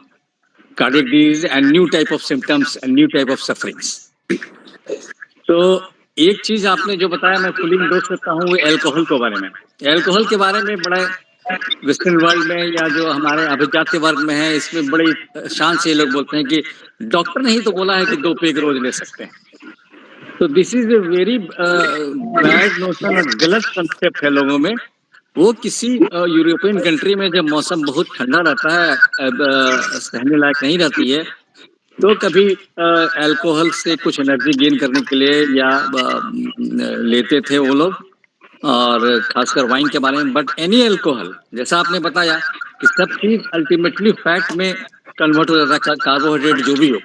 cardiac disease and new type of symptoms and new type of sufferings. तो एक चीज आपने जो बताया मैं fully endorse करता हूँ, वो एल्कोहल के बारे में. एल्कोहल के बारे में बड़ा वेस्टर्न वर्ल्ड में या जो हमारे अभिजात्य वर्ग में है, इसमें बड़ी शान से लोग बोलते हैं कि डॉक्टर ने ही तो बोला है कि 2 पेग रोज ले सकते हैं. तो this is a very bad notion और गलत कंसेप्ट है लोगों में. वो किसी यूरोपियन कंट्री में जब मौसम बहुत ठंडा रहता है, सहने लायक नहीं रहती है, तो कभी अल्कोहल से कुछ एनर्जी गेन करने के लिए या लेते थे वो लोग, और खासकर वाइन के बारे में. बट एनी अल्कोहल, जैसा आपने बताया कि सब चीज अल्टीमेटली फैट में कन्वर्ट हो जाता है, कार्बोहाइड्रेट जो भी हो,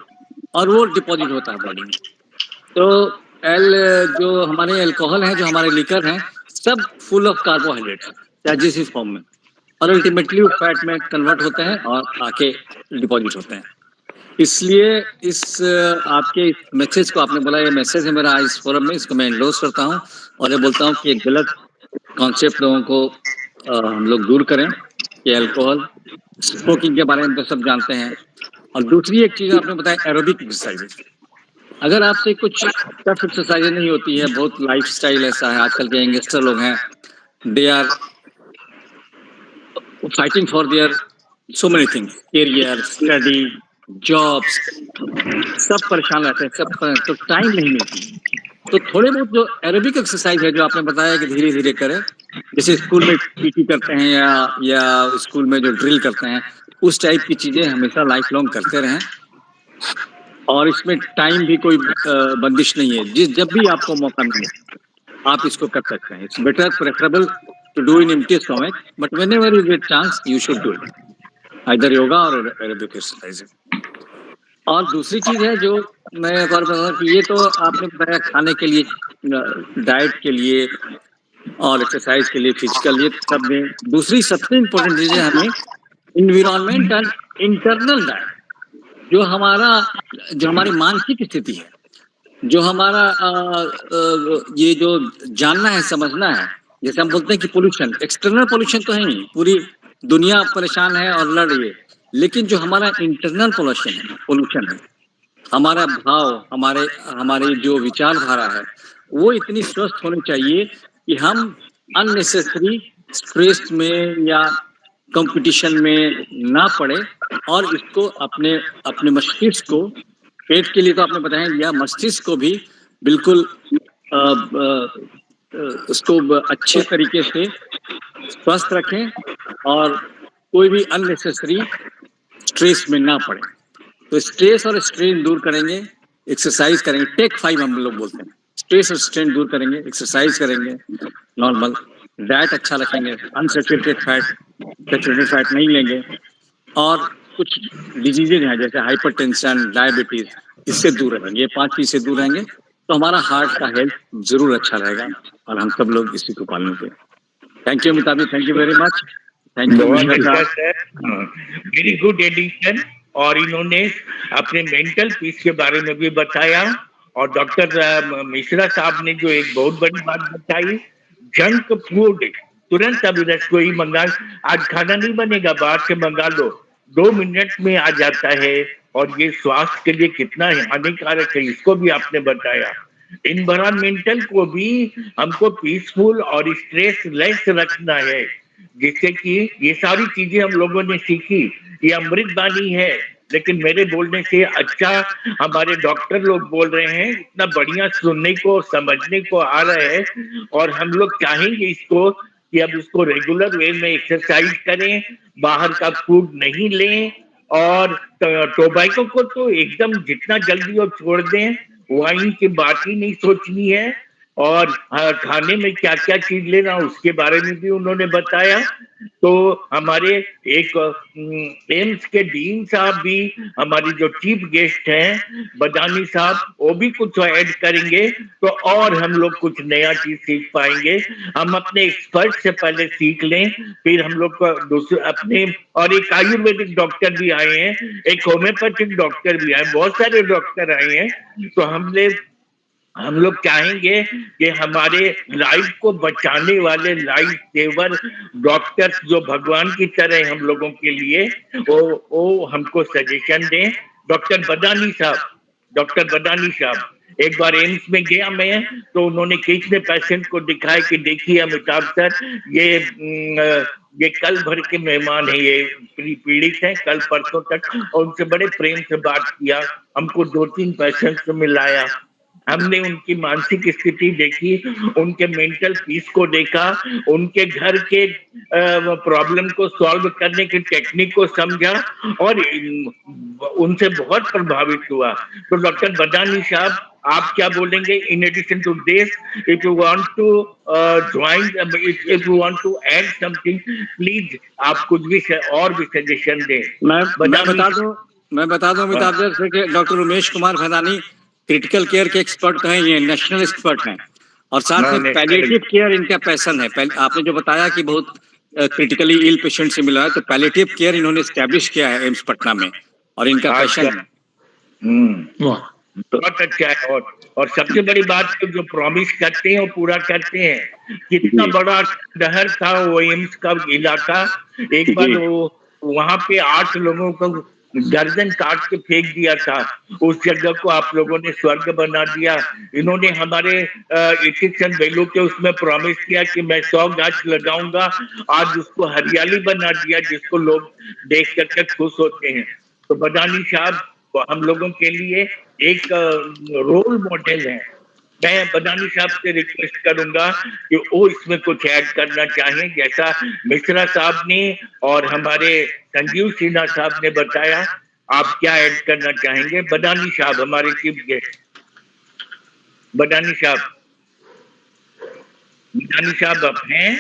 और वो डिपॉजिट होता है बॉडी में. तो जो हमारे अल्कोहल है, जो हमारे लिकर हैं, सब फुल ऑफ कार्बोहाइड्रेट, चाहे जिस फॉर्म में, और अल्टीमेटली वो फैट में कन्वर्ट होते हैं और आके डिपॉजिट होते हैं. इसलिए इस आपके मैसेज को आपने बोला, ये मैसेज है मेरा इस फोरम में, इसको मैं एंडोर्स करता हूँ और ये बोलता हूँ कि एक गलत कॉन्सेप्ट लोगों को हम लोग दूर करें कि अल्कोहल, स्मोकिंग के बारे में तो सब जानते हैं. और दूसरी एक चीज आपने बताया, एरोबिक एक्सरसाइजेज. अगर आपसे कुछ टफ एक्सरसाइज नहीं होती है, बहुत लाइफस्टाइल ऐसा है, आजकल के यंगस्टर लोग हैं, they are fighting for their so many things, career, study, jobs, सब परेशान रहते हैं, सब तो टाइम नहीं मिलती. तो थोड़े बहुत जो एरोबिक एक्सरसाइज है, जो आपने बताया कि धीरे धीरे करें, जैसे स्कूल में पीटी करते हैं या स्कूल में जो ड्रिल करते हैं, उस टाइप की चीजें हमेशा लाइफ लॉन्ग करते रहें. और इसमें टाइम भी कोई बंदिश नहीं है, जब भी आपको मौका मिले आप इसको कर सकते हैं. It's better preferable to do in empty stomach, but whenever you get chance you should do it, either yoga और एरोबिक एक्सरसाइज. और दूसरी चीज है जो मैं एक बार बता कि ये तो आपने बताया खाने के लिए, डाइट के लिए और एक्सरसाइज के लिए, फिजिकल, ये सब में. दूसरी सबसे इम्पोर्टेंट चीज है हमें इन्वायरमेंट एंड इंटरनल डाइट. जो हमारी मानसिक स्थिति है, जो हमारा ये जो जानना है, समझना है. जैसे हम बोलते हैं कि पोल्यूशन, एक्सटर्नल पोल्यूशन तो है नहीं, पूरी दुनिया परेशान है और लड़ रही है, लेकिन जो हमारा इंटरनल पोल्यूशन है, हमारा भाव, हमारे जो विचारधारा है, वो इतनी स्वस्थ होनी चाहिए कि हम अननेसेसरी स्ट्रेस में या कंपटीशन में ना पड़े, और इसको अपने मस्तिष्क को, पेट के लिए तो आपने बताया, या मस्तिष्क को भी बिल्कुल उसको अच्छे तरीके से स्वस्थ रखें और कोई भी अननेसेसरी स्ट्रेस में ना पड़े. तो स्ट्रेस और स्ट्रेन दूर करेंगे, एक्सरसाइज करेंगे. टेक 5 हम लोग बोलते हैं. स्ट्रेस और स्ट्रेन दूर करेंगे, एक्सरसाइज करेंगे, नॉर्मल डाइट अच्छा रखेंगे, अनसैचुरेटेड फैट, सैचुरेटेड फैट नहीं लेंगे, और कुछ डिजीजेज हैं जैसे हाइपरटेंशन, डायबिटीज, इससे दूर रहेंगे. ये 5 चीज से दूर रहेंगे तो हमारा हार्ट का हेल्थ जरूर अच्छा रहेगा, और हम सब लोग इसी को पालन करें. Thank you Amitabh, thank you very much. Thank you. Very good addition. और इन्होंने अपने मेंटल पीस के बारे में भी बताया, और डॉक्टर मिश्रा साहब ने जो एक बहुत बड़ी बात बताई, जंक फूड तुरंत अभी रसोई मंगा, आज खाना नहीं बनेगा, बाहर से मंगा लो, 2 मिनट में आ जाता है, और ये स्वास्थ्य के लिए कितना हानिकारक है इसको भी आपने बताया. इन्वायरमेंटल को भी हमको पीसफुल और स्ट्रेस लेस रखना है, जिससे कि ये सारी चीजें हम लोगों ने सीखी. ये अमृत बानी है लेकिन मेरे बोलने से अच्छा हमारे डॉक्टर लोग बोल रहे हैं, इतना बढ़िया सुनने को समझने को आ रहा है, और हम लोग चाहेंगे इसको कि अब इसको रेगुलर वे में एक्सरसाइज करें, बाहर का फूड नहीं लें, और टोबैको को तो एकदम जितना जल्दी वो छोड़ दें, वाइन की बात ही नहीं सोचनी है, और खाने में क्या क्या चीज लेना उसके बारे में भी उन्होंने बताया। तो हमारे एक एम्स के डीन साहब भी, हमारी जो चीफ गेस्ट हैं बदानी साहब, वो भी कुछ ऐड करेंगे, तो और हम लोग कुछ नया चीज सीख पाएंगे। हम अपने एक्सपर्ट से पहले सीख लें, फिर हम लोग को दूसरे अपने, और एक आयुर्वेदिक डॉक्टर भी आए हैं, एक होम्योपैथिक डॉक्टर भी आए, बहुत सारे डॉक्टर आए हैं। तो हम लोग चाहेंगे कि हमारे लाइफ को बचाने वाले लाइफ सेवर डॉक्टर्स जो भगवान की तरह हम लोगों के लिए, वो हमको सजेशन दें। डॉक्टर बदानी साहब एक बार एम्स में गया मैं, तो उन्होंने किसी पेशेंट को दिखाया कि देखिए अमिताभ सर, ये कल भर के मेहमान है, ये पीड़ित है कल परसों तक, और उनसे बड़े प्रेम से बात किया, हमको 2-3 पेशेंट से मिलाया, हमने उनकी मानसिक स्थिति देखी, उनके मेंटल पीस को देखा, उनके घर के प्रॉब्लम को सॉल्व करने की टेक्निक को समझा, और उनसे बहुत प्रभावित हुआ। तो डॉक्टर बदानी साहब, आप क्या बोलेंगे? In addition to this, if you want to join, if you want to add something, please आप कुछ भी और भी सजेशन दें। मैं बता दूं अमिताभ सर कि doctor Umesh Kumar Bhadani critical care के एक्सपर्ट हैं, ये नेशनल एक्सपर्ट हैं, और साथ में पैलिएटिव केयर इनका पैशन है। आपने जो बताया कि बहुत क्रिटिकली इल पेशेंट से मिला है, तो पैलिएटिव केयर इन्होंने एस्टैब्लिश किया है एम्स पटना में, और इनका पैशन है। बहुत अच्छा है, और सबसे बड़ी बात तो जो प्रॉमिस करते हैं वो पूरा करते हैं। कितना बड़ा शहर था वो एम्स का इलाका, एक बार वो वहां पे 8 लोगों को गर्दन काट के फेंक दिया था, उस जगह को आप लोगों ने स्वर्ग बना दिया। इन्होंने हमारे एथिक्स एंड वैल्यू के उसमें प्रॉमिस किया कि मैं 100 गाछ लगाऊंगा, आज उसको हरियाली बना दिया जिसको लोग देख करके खुश होते हैं। तो बदानी साहब हम लोगों के लिए एक रोल मॉडल है। मैं बदानी साहब से रिक्वेस्ट करूंगा कि वो इसमें कुछ ऐड करना चाहें, जैसा मिश्रा साहब ने और हमारे संजीव सिन्हा साहब ने बताया। आप क्या ऐड करना चाहेंगे? बदानी साहब हमारे चीफ गेस्ट। बदानी साहब आप हैं?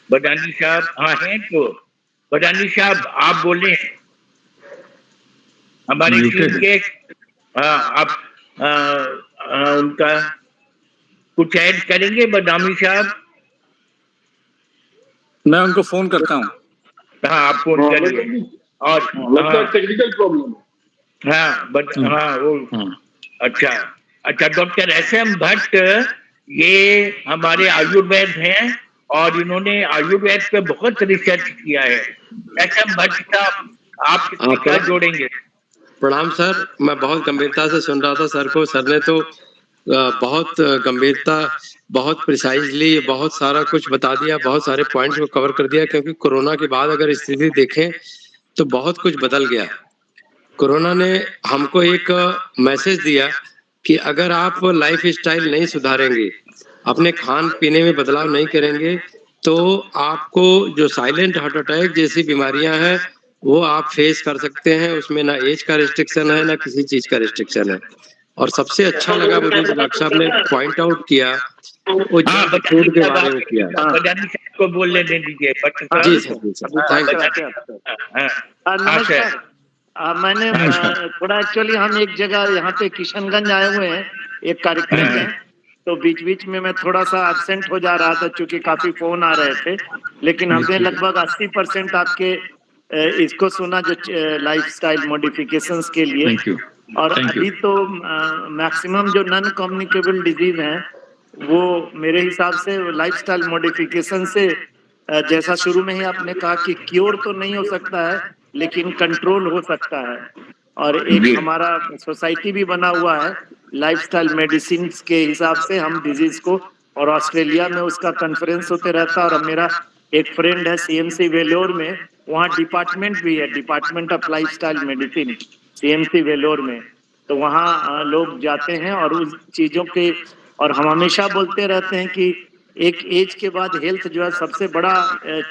बदानी साहब हाँ हैं, तो बदानी साहब आप बोले, हमारे चीफ गेस्ट। आप उनका कुछ ऐड करेंगे बदामी साहब? मैं उनको फोन करता हूँ। हाँ आप फोन करिए। और टेक्निकल प्रॉब्लम। हाँ वो अच्छा डॉक्टर एस.एम. भट्ट, ये हमारे आयुर्वेद हैं, और इन्होंने आयुर्वेद पे बहुत रिसर्च किया है। एस.एम. भट्ट साहब आप क्या जोड़ेंगे? प्रणाम सर, मैं बहुत गंभीरता से सुन रहा था सर को। सर ने तो बहुत गंभीरता, बहुत प्रिसाइजली बहुत सारा कुछ बता दिया, बहुत सारे पॉइंट्स को कवर कर दिया, क्योंकि कोरोना के बाद अगर स्थिति देखें तो बहुत कुछ बदल गया। कोरोना ने हमको एक मैसेज दिया कि अगर आप लाइफ स्टाइल नहीं सुधारेंगे, अपने खान पीने में बदलाव नहीं करेंगे, तो आपको जो साइलेंट हार्ट अटैक जैसी बीमारियां हैं वो आप फेस कर सकते हैं। उसमें ना एज का रिस्ट्रिक्शन है, ना किसी चीज का रिस्ट्रिक्शन है। और सबसे अच्छा लगा मुझे डॉक्टर साहब ने पॉइंट आउट किया, वो फूड के बारे में किया। को बोलने दे दीजिए। जी सर, थैंक यू। मैंने थोड़ा एक्चुअली हम एक जगह यहाँ पे किशनगंज आए हुए हैं, एक कार्यक्रम में, तो बीच बीच में मैं थोड़ा सा एब्सेंट हो जा रहा था क्योंकि काफी फोन आ रहे थे, लेकिन हमने लगभग 80% आपके इसको सुना जो लाइफस्टाइल मॉडिफिकेशंस के लिए। और अभी तो मैक्सिमम जो नॉन कम्युनिकेबल डिजीज हैं वो मेरे हिसाब से लाइफस्टाइल मॉडिफिकेशन से, जैसा शुरू में ही आपने कहा कि क्योर तो नहीं हो सकता है लेकिन कंट्रोल हो सकता है। और एक हमारा सोसाइटी भी बना हुआ है लाइफस्टाइल मेडिसिन के हिसाब से हम डिजीज को, और ऑस्ट्रेलिया में उसका कॉन्फ्रेंस होते रहता है। और मेरा एक फ्रेंड है CMC वेलोर में, वहाँ डिपार्टमेंट भी है, department of lifestyle medicine, CMC Vellore में। तो वहाँ लोग जाते हैं और उस चीजों के, और हम हमेशा बोलते रहते हैं कि एक एज के बाद हेल्थ जो है सबसे बड़ा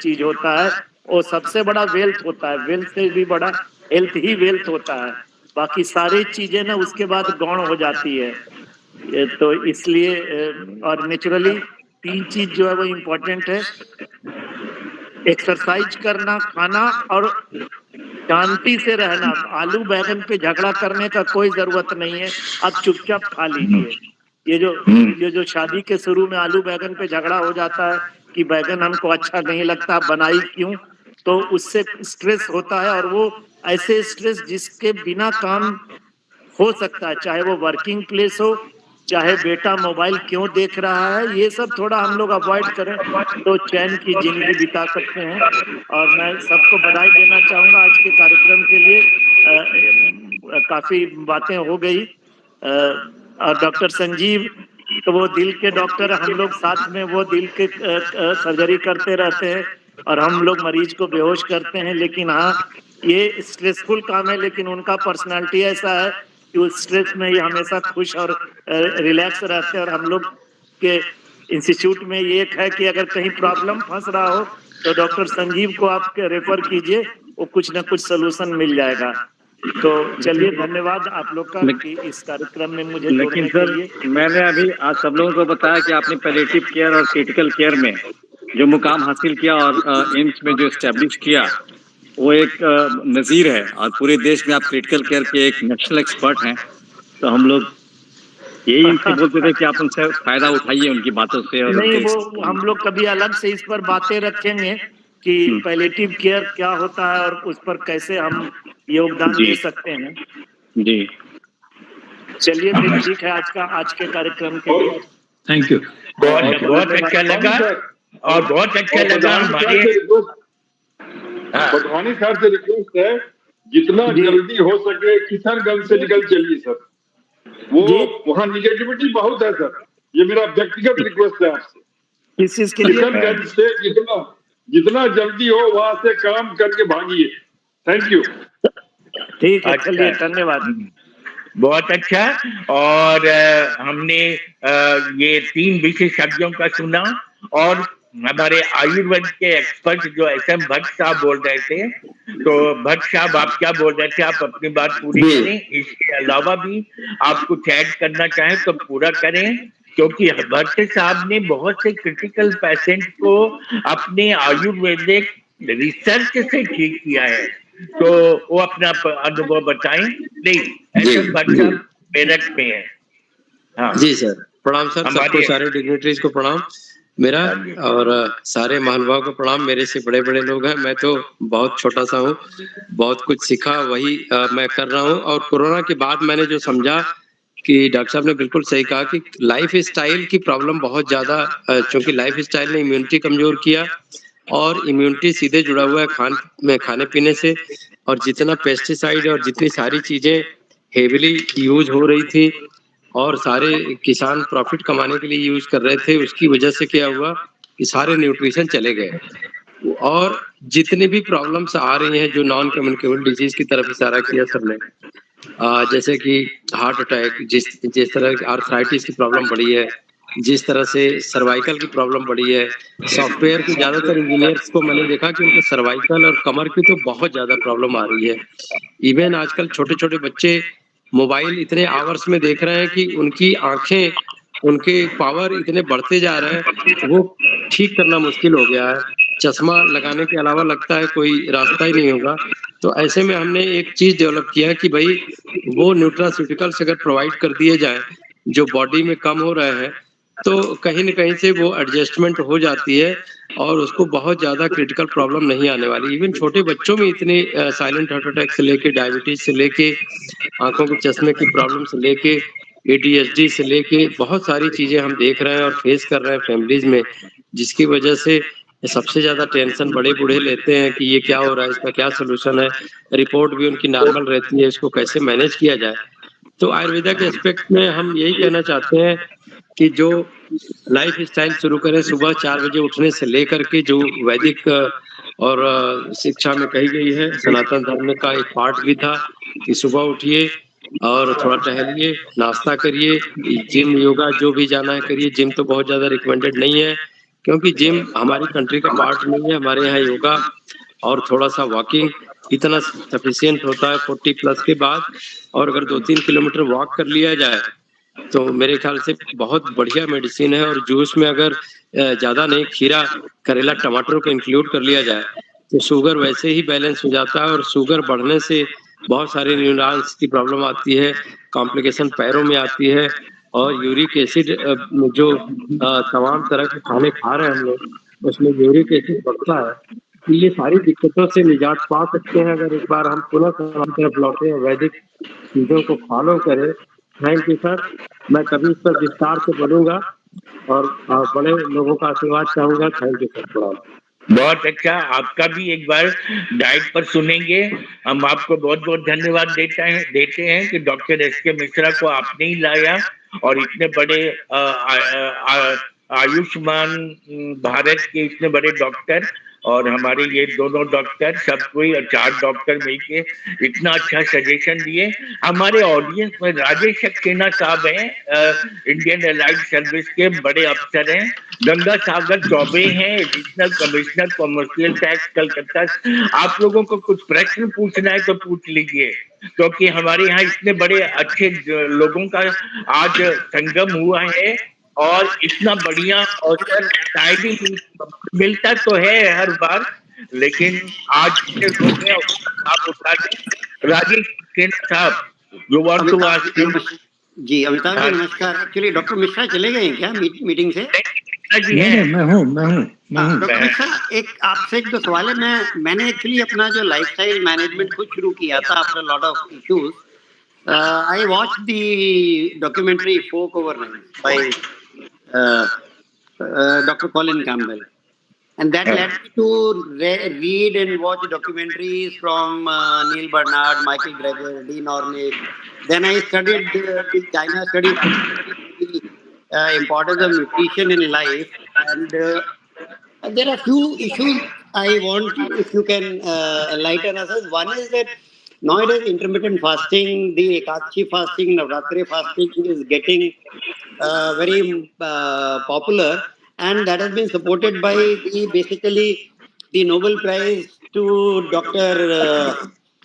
चीज होता है, वो सबसे बड़ा वेल्थ होता है, वेल्थ से भी बड़ा हेल्थ ही वेल्थ होता है। बाकी सारी चीजें ना उसके बाद गौण हो जाती है। तो इसलिए और नेचुरली 3 चीज जो है वो इम्पोर्टेंट है, एक्सरसाइज करना, खाना और शांति से रहना। आलू बैगन पे झगड़ा करने का कोई जरूरत नहीं है, आप चुपचाप खा लीजिए। ये जो शादी के शुरू में आलू बैगन पे झगड़ा हो जाता है कि बैगन हमको अच्छा नहीं लगता, बनाई क्यों, तो उससे स्ट्रेस होता है, और वो ऐसे स्ट्रेस जिसके बिना काम हो सकता है, चाहे वो वर्किंग प्लेस हो, चाहे बेटा मोबाइल क्यों देख रहा है, ये सब थोड़ा हम लोग अवॉइड करें तो चैन की जिंदगी बिता सकते हैं। और मैं सबको बधाई देना चाहूंगा आज के कार्यक्रम के लिए। काफी बातें हो गई। और डॉक्टर संजीव तो वो दिल के डॉक्टर, हम लोग साथ में वो दिल के सर्जरी करते रहते हैं और हम लोग मरीज को बेहोश करते हैं। लेकिन हाँ, ये स्ट्रेसफुल काम है, लेकिन उनका पर्सनालिटी ऐसा है कि उस स्ट्रेस में ये हमेशा खुश और रिलैक्स रहते हैं। और हम लोग के इंस्टीट्यूट में ये एक है कि अगर कहीं प्रॉब्लम फंस रहा हो तो डॉक्टर संजीव को आप रेफर कीजिए, वो कुछ ना कुछ सोल्यूशन मिल जाएगा। तो चलिए, धन्यवाद आप लोग का कि इस कार्यक्रम में मुझे लेकिन सर, मैंने अभी आज सब लोगों को बताया कि आपने पैलिएटिव केयर और क्रिटिकल केयर में जो मुकाम हासिल किया और एम्स में जो एस्टेब्लिश किया, वो एक नजीर है और पूरे देश में आप क्रिटिकल केयर के एक नेशनल एक्सपर्ट हैं। तो हम लोग यही इनसे बोलते थे कि आप उनसे फायदा उठाइए उनकी बातों से। और नहीं, वो हम लोग कभी अलग से इस पर बातें रखेंगे कि पैलिएटिव केयर क्या होता है और उस पर कैसे हम योगदान दे सकते हैं। जी, चलिए फिर ठीक है, आज के कार्यक्रम के लिए थैंक यू। बहुत अच्छा लगा और बहुत अच्छा लगा हमारे बटवानी सर से रिक्वेस्ट है, जितना जल्दी हो सके किशनगंज से निकल चलिए सर। वो वहाँ निगेटिविटी बहुत है सर, ये मेरा व्यक्तिगत रिक्वेस्ट है आपसे। किशनगंज से जितना जल्दी हो वहां से काम करके भागिए। Thank you. ठीक है, चलिए, धन्यवाद। बहुत अच्छा। और हमने ये 3 विशेषज्ञों का सुना और हमारे आयुर्वेद के एक्सपर्ट जो SM भट्ट साहब बोल रहे थे। तो भट्ट साहब, आप क्या बोल रहे थे? आप अपनी बात पूरी करें, इसके अलावा भी आप कुछ ऐड करना चाहें तो पूरा करें, क्योंकि भट्ट साहब ने बहुत से क्रिटिकल पेशेंट को अपने आयुर्वेदिक रिसर्च से ठीक किया है। तो वो अपना अनुभव बताएं। नहीं, SM भट्ट साहब मेरठ में है। हाँ जी सर, प्रणाम सर, सबको, सारे डिग्निटरीज को प्रणाम मेरा, और सारे महानुभाव को प्रणाम। मेरे से बड़े बड़े लोग हैं, मैं तो बहुत छोटा सा हूँ, बहुत कुछ सीखा वही मैं कर रहा हूँ। और कोरोना के बाद मैंने जो समझा कि डॉक्टर साहब ने बिल्कुल सही कहा कि लाइफ स्टाइल की प्रॉब्लम बहुत ज्यादा, चूंकि लाइफ स्टाइल ने इम्यूनिटी कमजोर किया, और इम्यूनिटी सीधे जुड़ा हुआ है खाने पीने से। और जितना पेस्टिसाइड और जितनी सारी चीजें हेविली यूज हो रही थी और सारे किसान प्रॉफिट कमाने के लिए यूज कर रहे थे, उसकी वजह से क्या हुआ कि सारे न्यूट्रिशन चले गए। और जितनी भी प्रॉब्लम्स आ रही हैं जो नॉन कम्युनिकेबल डिजीज की तरफ इशारा किया सर ने, जैसे कि हार्ट अटैक, जिस तरह की आर्थराइटिस की प्रॉब्लम बढ़ी है, जिस तरह से सर्वाइकल की प्रॉब्लम बढ़ी है। सॉफ्टवेयर के ज्यादातर इंजीनियर्स को मैंने देखा कि उनको सर्वाइकल और कमर की तो बहुत ज्यादा प्रॉब्लम आ रही है। इवन आजकल छोटे छोटे बच्चे मोबाइल इतने आवर्स में देख रहे हैं कि उनकी आंखें, उनके पावर इतने बढ़ते जा रहे हैं, वो ठीक करना मुश्किल हो गया है। चश्मा लगाने के अलावा लगता है कोई रास्ता ही नहीं होगा। तो ऐसे में हमने एक चीज डेवलप किया है कि भाई वो न्यूट्रास्यूटिकल्स अगर प्रोवाइड कर दिए जाए जो बॉडी में कम हो रहे हैं, तो कहीं न कहीं से वो एडजस्टमेंट हो जाती है और उसको बहुत ज्यादा क्रिटिकल प्रॉब्लम नहीं आने वाली। इवन छोटे बच्चों में इतने साइलेंट हार्ट अटैक से लेके, डायबिटीज से लेके, आंखों के चश्मे की प्रॉब्लम से लेके, ADHD से लेके बहुत सारी चीजें हम देख रहे हैं और फेस कर रहे हैं फैमिलीज में, जिसकी वजह से सबसे ज्यादा टेंशन बड़े बूढ़े लेते हैं कि ये क्या हो रहा है, इसका क्या सोल्यूशन है। रिपोर्ट भी उनकी नॉर्मल रहती है, इसको कैसे मैनेज किया जाए। तो आयुर्वेदा के एस्पेक्ट में हम यही कहना चाहते हैं कि जो लाइफ स्टाइल शुरू करें, सुबह 4 बजे उठने से लेकर के जो वैदिक और शिक्षा में कही गई है, सनातन धर्म का एक पाठ भी था कि सुबह उठिए और थोड़ा टहलिए, नाश्ता करिए, जिम योगा जो भी जाना है करिए। जिम तो बहुत ज्यादा रिकमेंडेड नहीं है क्योंकि जिम हमारी कंट्री का पार्ट नहीं है। हमारे यहाँ योगा और थोड़ा सा वॉकिंग इतना सफिशियंट होता है 40 प्लस के बाद। और अगर 2-3 किलोमीटर वॉक कर लिया जाए तो मेरे ख्याल से बहुत बढ़िया मेडिसिन है। और जूस में अगर ज्यादा नहीं, खीरा, करेला, टमाटर को इंक्लूड कर लिया जाए तो शुगर वैसे ही बैलेंस हो जाता है। और शुगर बढ़ने से बहुत सारे न्यूरॉन्स की प्रॉब्लम आती है, कॉम्प्लिकेशन पैरों में आती है। और यूरिक एसिड जो तमाम तरह के खाने खा रहे हैं हम लोग, उसमें यूरिक एसिड बढ़ता है। तो ये सारी दिक्कतों से निजात पा सकते हैं अगर एक बार हम पुनः समाज की तरफ लौटे और वैदिक चीजों को फॉलो करें। Thank you sir. मैं कभी इस पर विस्तार से बोलूंगा और बड़े लोगों का आशीर्वाद चाहूंगा। Thank you sir. प्रणाम। बहुत अच्छा, आपका भी एक बार डाइट पर सुनेंगे। हम आपको बहुत बहुत धन्यवाद देते हैं कि डॉक्टर S.K. मिश्रा को आपने ही लाया और इतने बड़े आयुष्मान भारत के इतने बड़े डॉक्टर और हमारे ये दोनों डॉक्टर, सब कोई 4 डॉक्टर मिलके इतना अच्छा सजेशन दिए। हमारे ऑडियंस में राजेश सक्सेना साहब हैं, इंडियन एलाइड सर्विस के बड़े अफसर हैं। गंगा सागर चौबे हैं, additional commissioner commercial tax Calcutta. आप लोगों को कुछ प्रश्न पूछना है तो पूछ लीजिए, क्योंकि हमारे यहाँ इतने बड़े अच्छे लोगों का आज संगम हुआ है और इतना बढ़िया अवसर शायद ही मिलता तो है हर बार, लेकिन आज जितने लोग हैं आप उठा दें। राजेश सेना साहब, यू वांट टू आस्क? जी अमिताभ जी नमस्कार। एक्चुअली डॉक्टर मिश्रा चले गए हैं क्या मीटिंग से? नहीं, मैं हूँ। डॉक्टर मिश्रा, एक आपसे एक दो सवाल है। मैंने एक्चुअली अपना जो लाइफस्टाइल मैनेजमेंट खुद शुरू किया था after lot of issues. I watch the documentary forks over by Dr. Colin Campbell, and that led me to read and watch documentaries from Neil Bernard, Michael Greger, Dean Ornish. Then I studied the China study, the importance of nutrition in life, and there are few issues I want, if you can enlighten us. One is that nowadays intermittent fasting, the Ekadashi fasting, Navratri fasting is getting very popular, and that has been supported by basically the Nobel Prize to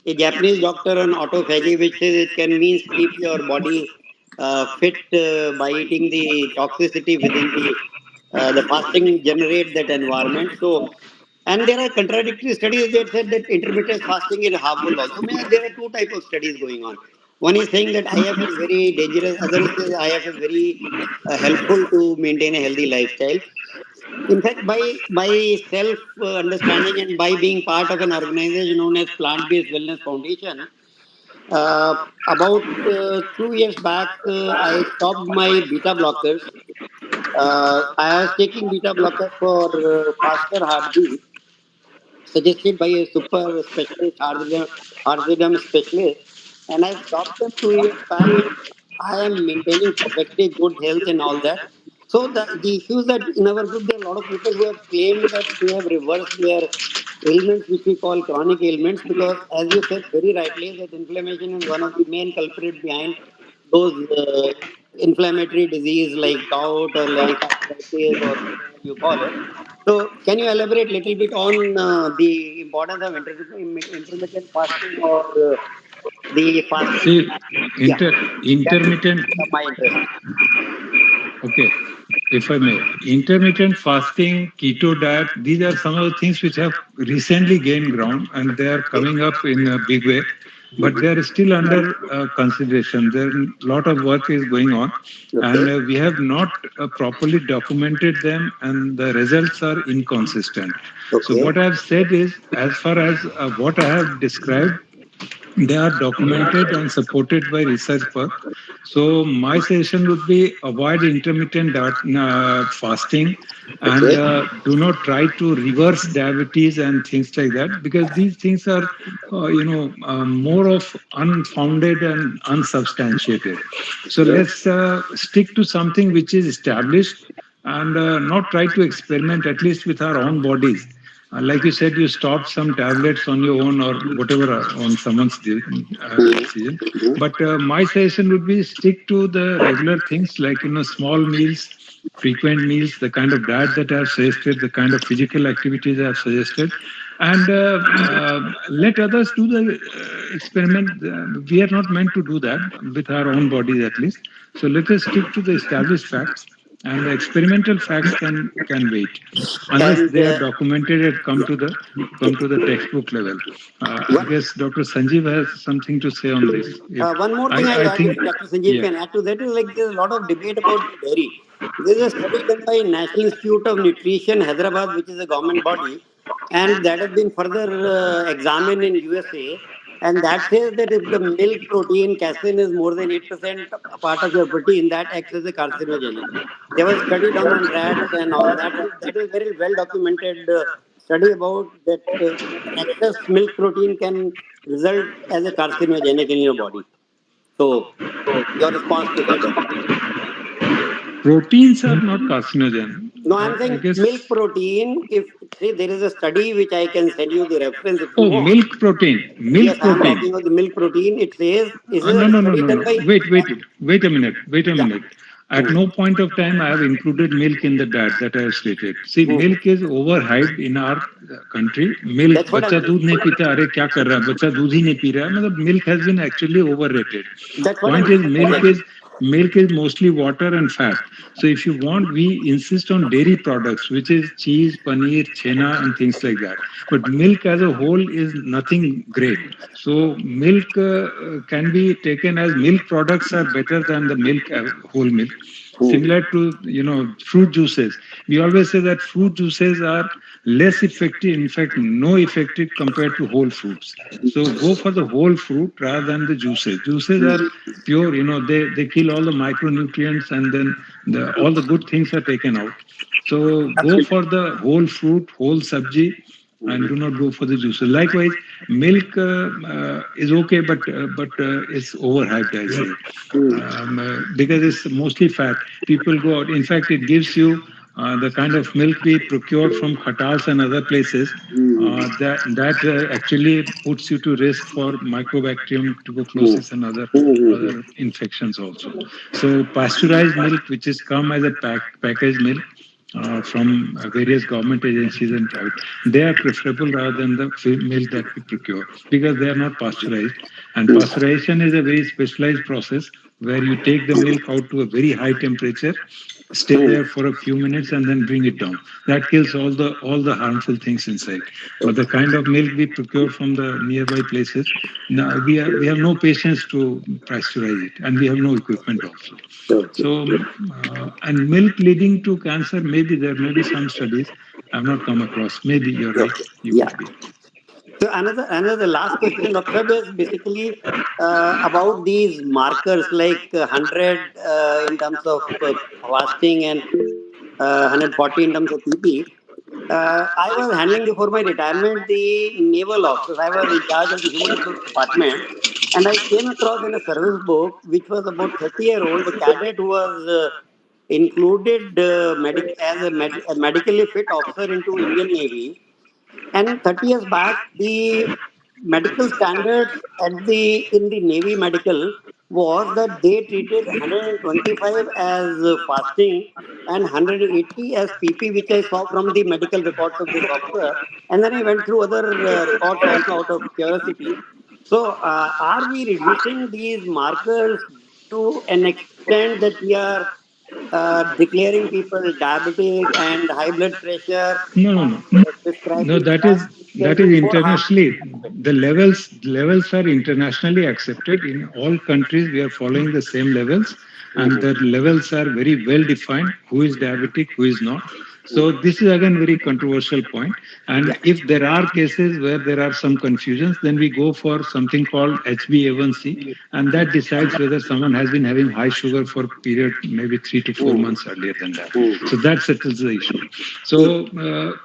a Japanese doctor on autophagy, which says it can means keep your body fit by eating the toxicity within the fasting generate that environment. So, and there are contradictory studies that said that intermittent fasting is harmful also. There are two types of studies going on. One is saying that IF is very dangerous. Other is saying IF is very helpful to maintain a healthy lifestyle. In fact, by self understanding and by being part of an organization known as Plant Based Wellness Foundation, about 2 years back, I stopped my beta blockers. I was taking beta blockers for faster heartbeat, suggested by a super specialist, heart rhythm specialist, and I stopped them 2 years back, and I am maintaining perfectly good health and all that. So the issues that in our group, there are a lot of people who have claimed that they have reversed their ailments, which we call chronic ailments, because as you said very rightly, that inflammation is one of the main culprits behind those inflammatory disease like gout or like arthritis or whatever you call it. So, can you elaborate a little bit on the importance of intermittent fasting or the fasting? See, intermittent. My interest. Okay, if I may, intermittent fasting, keto diet, these are some of the things which have recently gained ground and they are coming up in a big way, but they are still under consideration. There a lot of work is going on, and we have not properly documented them, and the results are inconsistent. So what I have said is, as far as what I have described, they are documented and supported by research work. So my suggestion would be avoid intermittent fasting and do not try to reverse diabetes and things like that, because these things are, more of unfounded and unsubstantiated. So let's stick to something which is established and not try to experiment, at least with our own bodies. like you said, you stopped some tablets on your own or whatever on someone's decision. But my suggestion would be stick to the regular things like small meals, frequent meals, the kind of diet that I've suggested, the kind of physical activities I've suggested, and let others do the experiment. We are not meant to do that with our own bodies, at least. So let us stick to the established facts, and the experimental facts can wait unless And they are documented and come to the textbook level. I one guess Dr. Sanjeev has something to say on this. If one more thing I I'll add, think, if Dr. Sanjeev yeah. can add to that, is like there's a lot of debate about dairy. There's a study done by National Institute of Nutrition, Hyderabad, which is a government body, and that has been further examined in USA. And that says that if the milk protein casein is more than 8% a part of your protein, that acts as a carcinogenic. There was a study done on rats and all that. So that is very well documented study about that an excess milk protein can result as a carcinogenic in your body. So your response to that? Proteins are not carcinogen. No, I'm I saying milk guess. protein. If say there is a study which I can send you the reference if you Oh, want. milk protein. Yes, Milk I am protein. talking about the milk protein. It says this is No, a no, no, study no, done no. by Wait a minute. Wait a yeah. minute. At no point of time I have included milk in the diet that I have stated. See, milk is overhyped in our country. Milk, That's what I'm बच्चा saying. दूध नहीं पीता, अरे क्या कर रहा है, बच्चा दूध ही नहीं पी रहा है, मतलब milk has been actually overrated. That's what I'm Point is, saying. Exactly. milk is mostly water and fat. So if you want, we insist on dairy products, which is cheese, paneer, chena, and things like that. But milk as a whole is nothing great. So milk can be taken as milk products are better than the milk, whole milk. Similar to fruit juices, we always say that fruit juices are less effective, in fact no effective compared to whole fruits. So go for the whole fruit rather than the juices. Juices are pure, they kill all the micronutrients, and then all the good things are taken out. So go for the whole fruit, whole sabji, and do not go for the juices. Likewise, milk is okay, but it's overhyped, I say, because it's mostly fat. People go out. In fact, it gives you the kind of milk we procure from khatals and other places. That actually puts you to risk for mycobacterium tuberculosis and other infections also. So pasteurized milk, which is come as a packaged milk, from various government agencies and private, they are preferable rather than the milk that we procure because they are not pasteurized. And pasteurization is a very specialized process where you take the milk out to a very high temperature, stay there for a few minutes, and then bring it down. That kills all the harmful things inside. But the kind of milk we procure from the nearby places, now we have no patience to pasteurize it, and we have no equipment also. So, and milk leading to cancer, maybe there may be some studies I've not come across. Maybe you're right. You Yeah. could be. So another last question, Dr. Sahab, is basically about these markers like 100 in terms of fasting and 140 in terms of PP. I was handling before my retirement the naval officers. I was in charge of the human resource department, and I came across in a service book which was about 30-year-old, a cadet who was included a medically fit officer into Indian Navy. And 30 years back, the medical standards in the Navy medical was that they treated 125 as fasting and 180 as PP, which I saw from the medical records of this officer. And then I went through other records also out of curiosity. So, are we reducing these markers to an extent that we are declaring people diabetic and high blood pressure No, no, and no. No, prescribing that drugs is which can that be is more harmful internationally. than effective? The levels are internationally accepted in all countries. We are following the same levels, and the levels are very well defined. Who is diabetic, who is not. So this is again very controversial point. And if there are cases where there are some confusions, then we go for something called HbA1c, and that decides whether someone has been having high sugar for a period maybe 3 to 4 months earlier than that. So that settles the issue. So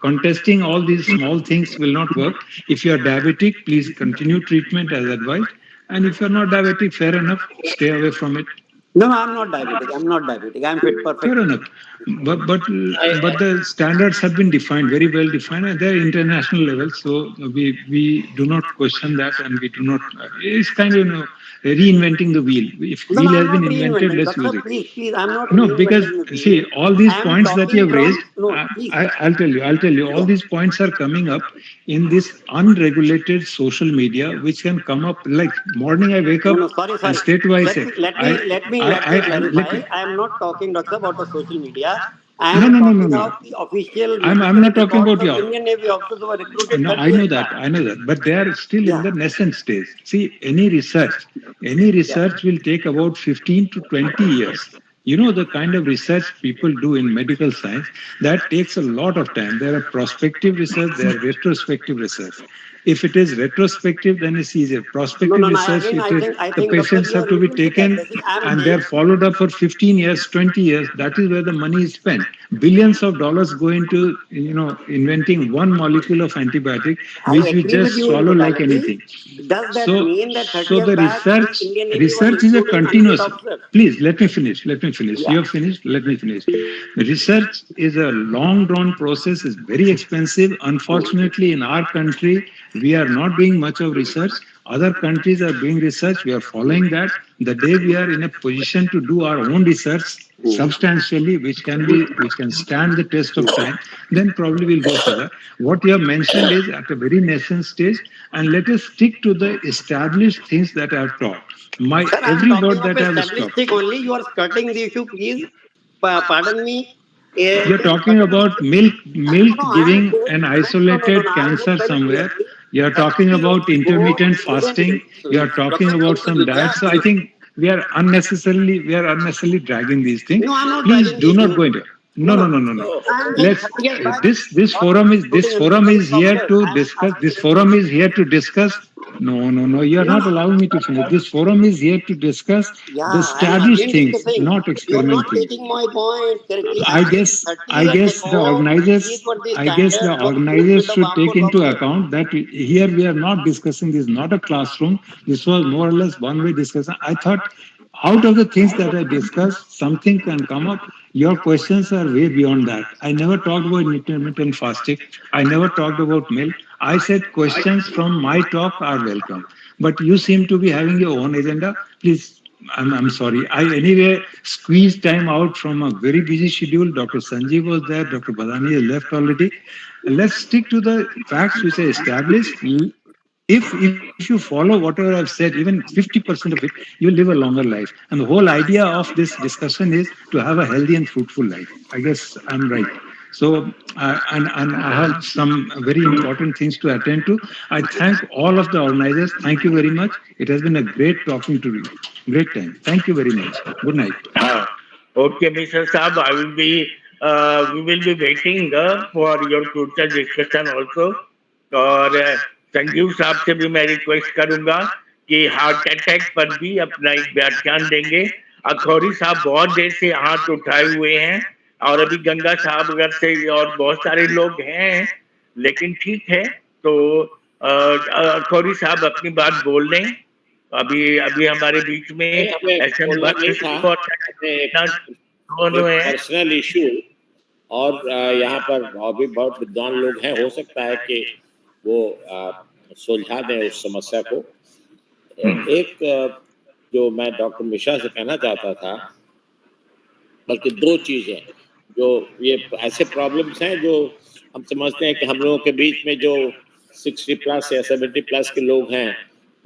contesting all these small things will not work. If you are diabetic, please continue treatment as advised. And if you're not diabetic, fair enough, stay away from it. No, I'm not diabetic. I'm fit, perfect. Fair enough. But the standards have been defined, very well defined, and they're international level. So we do not question that, and we do not. It's kind of reinventing the wheel. If No, wheel I'm has been not invented, reinventing. let's use Doctor, it. please, I'm not No, because reinventing the see, wheel. all these I'm points that you talking have raised, from, no, please. I'll tell you, all Yeah. these points are coming up in this unregulated social media, which can come up like morning I wake No, up no, sorry, and sorry. straight away I Let say, me let me let me let me let clarify. me, I am not talking, doctor, about the social media. I no, am no, no, no, talking no. of the official I'm military not talking records about of your. Indian Navy officers who were recruited No, 30 years back. I know that, but they are still in Yeah. the nascent stage. See, any Yeah. research will take about 15 to 20 years. You know, the kind of research people do in medical science, that takes a lot of time. There are prospective research, there are retrospective research. If it is retrospective, then it's easier. No, Prospective no, no. research, it is, I the think, doctor, patients you have are to be little bit taken aggressive. I'm and saying they're followed up for 15 years, 20 years. That is where the money is spent. Billions of dollars go into, inventing one molecule of antibiotic, I which we agree with just you in swallow like totality. anything. Does that So, mean that 30 so years the back the research Indian Navy was research is a recruiting 100 continuous. officers? Please let me finish. Let me finish. Yeah. You have finished. Let me finish. Research is a long drawn process. It's very expensive. Unfortunately, in our country, we are not doing much of research. Other countries are doing research. We are following that. The day we are in a position to do our own research substantially, which can stand the test of time, then probably we'll go further. What you have mentioned is at a very nascent stage, and let us stick to the established things that I have taught. My Sir, I'm every talking word of that I have stopped. established thing only. You are skirting the issue, please. Pardon me. You're It is talking certainly about milk no, I am giving saying an no. isolated I am saying cancer very somewhere. clearly. You're talking 30 about years ago, intermittent Indian. fasting. You're talking Doctor, about some diet. So I think we are unnecessarily dragging these things. no, I'm not Please dragging do these not things. go into. No, No, no, no. no, no, no. I am saying Let's 30 years back. this Not recruiting forum 100 is here officers. to I am discuss. asking This very forum clearly. is here to discuss. No, no, no. You are No, not no. allowing me to finish. This forum is here to discuss Yeah, the I am established again things, discussing. not You are not experimenting. taking my point correctly. I am saying 30 I years guess the ago, these organizers were the I guess the standards for organizers recruitment of should armed take force into officers. account that here we are not discussing this, not a classroom. This was more or less one-way discussion. I thought out of the things that I discussed, something can come up. Your questions are way beyond that. I never talked about intermittent fasting. I never talked about milk. I said questions from my talk are welcome. But you seem to be having your own agenda. Please, I'm sorry. I anyway squeezed time out from a very busy schedule. Dr. Sanjeev was there. Dr. Badani has left already. Let's stick to the facts which are established. If you follow whatever I've said, even 50% of it, you'll live a longer life. And the whole idea of this discussion is to have a healthy and fruitful life. I guess I'm right. So, and I have some very important things to attend to. I thank all of the organizers. Thank you very much. It has been a great talking to you. Great time. Thank you very much. Good night. Okay, Mr. Saab, we will be waiting for your future discussion also. और संजीव साहब से भी मैं request करूंगा कि heart attack पर भी अपना एक व्याख्यान देंगे। अखौरी साहब बहुत देर से हाथ उठाए हुए हैं और अभी गंगा साहब अगर से और बहुत सारे लोग हैं, लेकिन ठीक है तो अखौरी साहब अपनी बात बोल लें। अभी अभी हमारे बीच में हमें एसएम बोलना नहीं भट्ट था, और एक दोनों हैं। पर्सनल इशू और यहाँ पर और भी बहुत विद्वान लोग हैं, हो सकता है कि वो सुलझा दें उस समस्या को। एक जो मैं डॉक्टर मिश्रा से कहना चाहता था, बल्कि दो चीजें जो ये ऐसे प्रॉब्लम्स हैं जो हम समझते हैं कि हम लोगों के बीच में जो 60 प्लस या 70 प्लस के लोग हैं,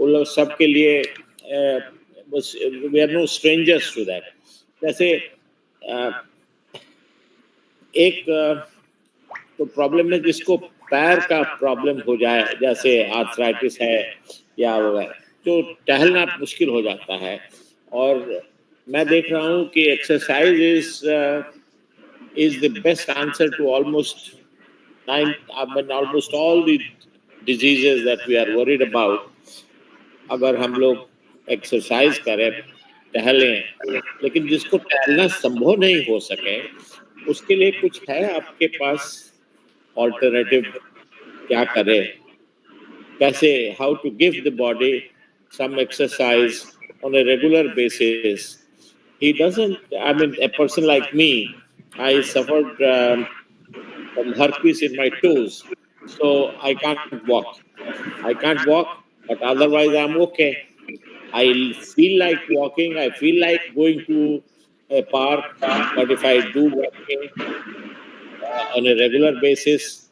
उन लोग सबके लिए we are no strangers to that. जैसे एक तो प्रॉब्लम है जिसको पैर का प्रॉब्लम हो जाए, जैसे आर्थराइटिस है या वगैरह, तो टहलना मुश्किल हो जाता है। और मैं देख रहा हूँ कि exercise is the best answer to almost all the diseases that we are worried about. अगर हम लोग एक्सरसाइज करें, टहलें, लेकिन जिसको टहलना संभव नहीं हो सके उसके लिए कुछ है आपके पास ऑल्टरनेटिव? क्या करें, कैसे, how to give the body some exercise on a regular basis he doesn't. I mean, a person like me, I suffered from herpes in my toes, so I can't walk. I can't walk, but otherwise I'm okay. I feel like walking. I feel like going to a park, but if I do walking on a regular basis,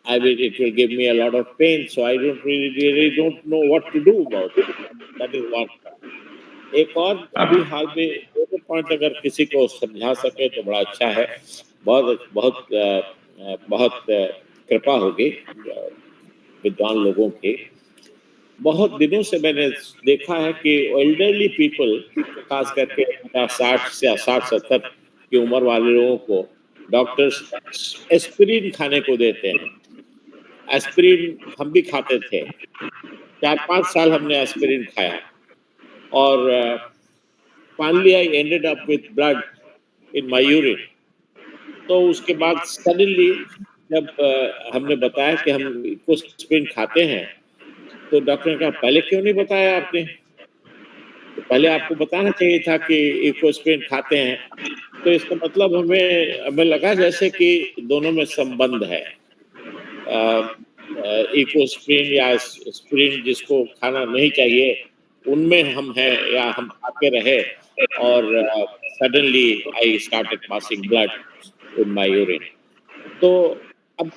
it will give me a lot of pain. So I don't really don't know what to do about it. That is one. एक और अभी हाल में एक point अगर किसी को समझा सके तो बड़ा अच्छा है। बहुत बहुत बहुत कृपा होगी विद्वान लोगों की। बहुत दिनों से मैंने देखा है कि एल्डरली पीपल, खास करके 60 से 60-70 की उम्र वाले लोगों को डॉक्टर्स एस्पिरिन खाने को देते हैं। एस्पिरिन हम भी खाते थे, 4-5 साल हमने एस्पिरिन खाया और finally I ended up with blood in my urine. तो उसके बाद सडनली जब हमने बताया कि हम इकोस्प्रिन खाते हैं, तो डॉक्टर ने कहा पहले क्यों नहीं बताया आपने? तो पहले आपको बताना चाहिए था कि इकोस्प्रिन खाते हैं। तो इसका मतलब हमें लगा जैसे कि दोनों में संबंध है। इकोस्प्रिन या स्प्रिन जिसको खाना नहीं चाहिए उनमें हम हैं या हम खाते रहे और suddenly I started passing blood in my urine. तो अब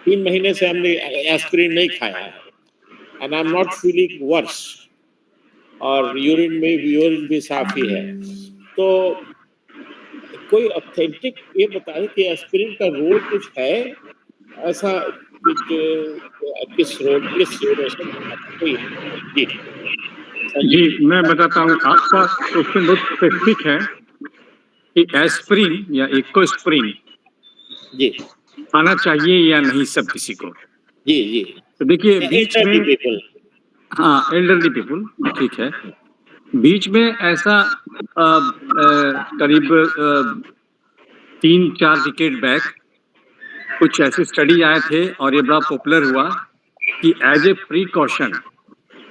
3 महीने से हमने एस्पिरिन नहीं खाया है and I am not feeling verse और यूरिन भी साफ ही है। तो कोई ऑथेंटिक ये बताए कि एस्पिरिन का रोल कुछ है ऐसा किस सिचुएशन में? जी जी, मैं बताता हूँ। आपका क्वेश्चन बहुत स्पेसिफिक है कि एस्पिरिन या इकोस्प्रिन जी आना चाहिए या नहीं सब किसी को। जी जी। तो देखिए बीच में, हाँ एल्डरली पीपल, ठीक है, बीच में ऐसा करीब 3-4 डिकेड बैक कुछ ऐसे स्टडी आए थे और ये बड़ा पॉपुलर हुआ कि एज ए प्रिकॉशन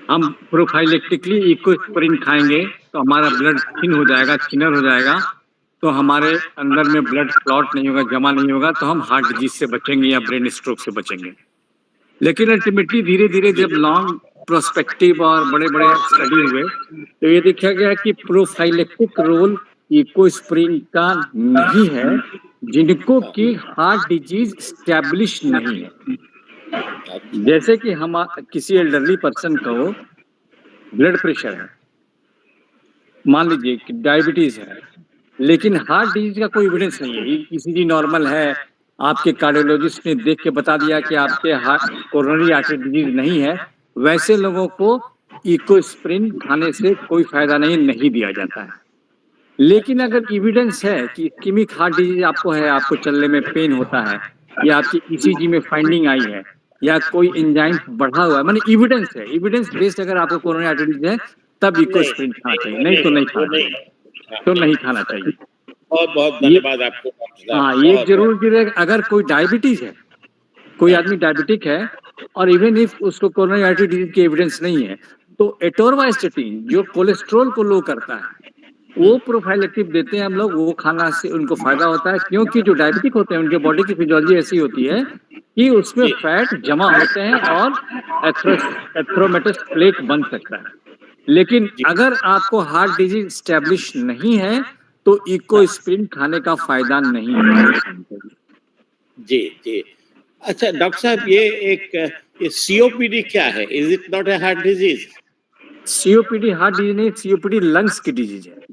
हम प्रोफाइलेक्टिकली इकोस्प्रिन खाएंगे तो हमारा ब्लड थिन हो जाएगा, थिनर हो जाएगा, तो हमारे अंदर में ब्लड क्लॉट नहीं होगा, जमा नहीं होगा, तो हम हार्ट डिजीज से बचेंगे या ब्रेन स्ट्रोक से बचेंगे। लेकिन अल्टीमेटली धीरे धीरे जब लॉन्ग प्रोस्पेक्टिव और बड़े बड़े स्टडी हुए तो ये देखा गया कि प्रोफाइलेक्टिक रोल इकोस्प्रिन का नहीं है जिनको कि हार्ट डिजीज स्टैब्लिश नहीं है। जैसे कि हम किसी एल्डरली पर्सन को ब्लड प्रेशर है, मान लीजिए कि डायबिटीज है, लेकिन हार्ट डिजीज का कोई एविडेंस नहीं है, ईसीजी नॉर्मल है, आपके कार्डियोलॉजिस्ट ने देख के बता दिया कि आपके हार्ट कोरोनरी आर्टरी डिजीज नहीं है, वैसे लोगों को इकोस्प्रिन खाने से कोई फायदा नहीं दिया जाता है। लेकिन अगर एविडेंस है कि इस्केमिक हार्ट डिजीज आपको है, आपको चलने में पेन होता है, या आपकी ईसीजी में फाइंडिंग आई है, या कोई एंजाइम बढ़ा हुआ है, माने एविडेंस है, एविडेंस बेस्ड अगर आपको कोरोनरी आर्टरी डिजीज है तब इकोस्प्रिन खाना चाहिए, नहीं तो नहीं खाना चाहिए, तो नहीं खाना चाहिए। बहुत बहुत धन्यवाद आपको। हाँ, ये जरूर अगर कोई डायबिटीज है, कोई आदमी डायबिटिक है और इवन इफ उसको कोरोनरी आर्टरी डिजीज की एविडेंस नहीं है, तो एटोरवास्टेटिन जो कोलेस्ट्रॉल को लो करता है वो प्रोफाइलेक्टिव देते हैं हम लोग, वो खाना से उनको फायदा होता है, क्योंकि जो डायबिटिक होते हैं उनके बॉडी की फिजियोलॉजी ऐसी होती है कि उसमें फैट जमा होते हैं और एथ्रोमेटस प्लेक बन सकता है। लेकिन अगर आपको हार्ट डिजीज स्टैब्लिश नहीं है तो इकोस्प्रिन खाने का फायदा नहीं है। जी जी। अच्छा डॉक्टर साहब, ये एक सीओपीडी क्या है? Is it not a heart disease? COPD heart disease नहीं, सीओपीडी लंग्स की डिजीज है।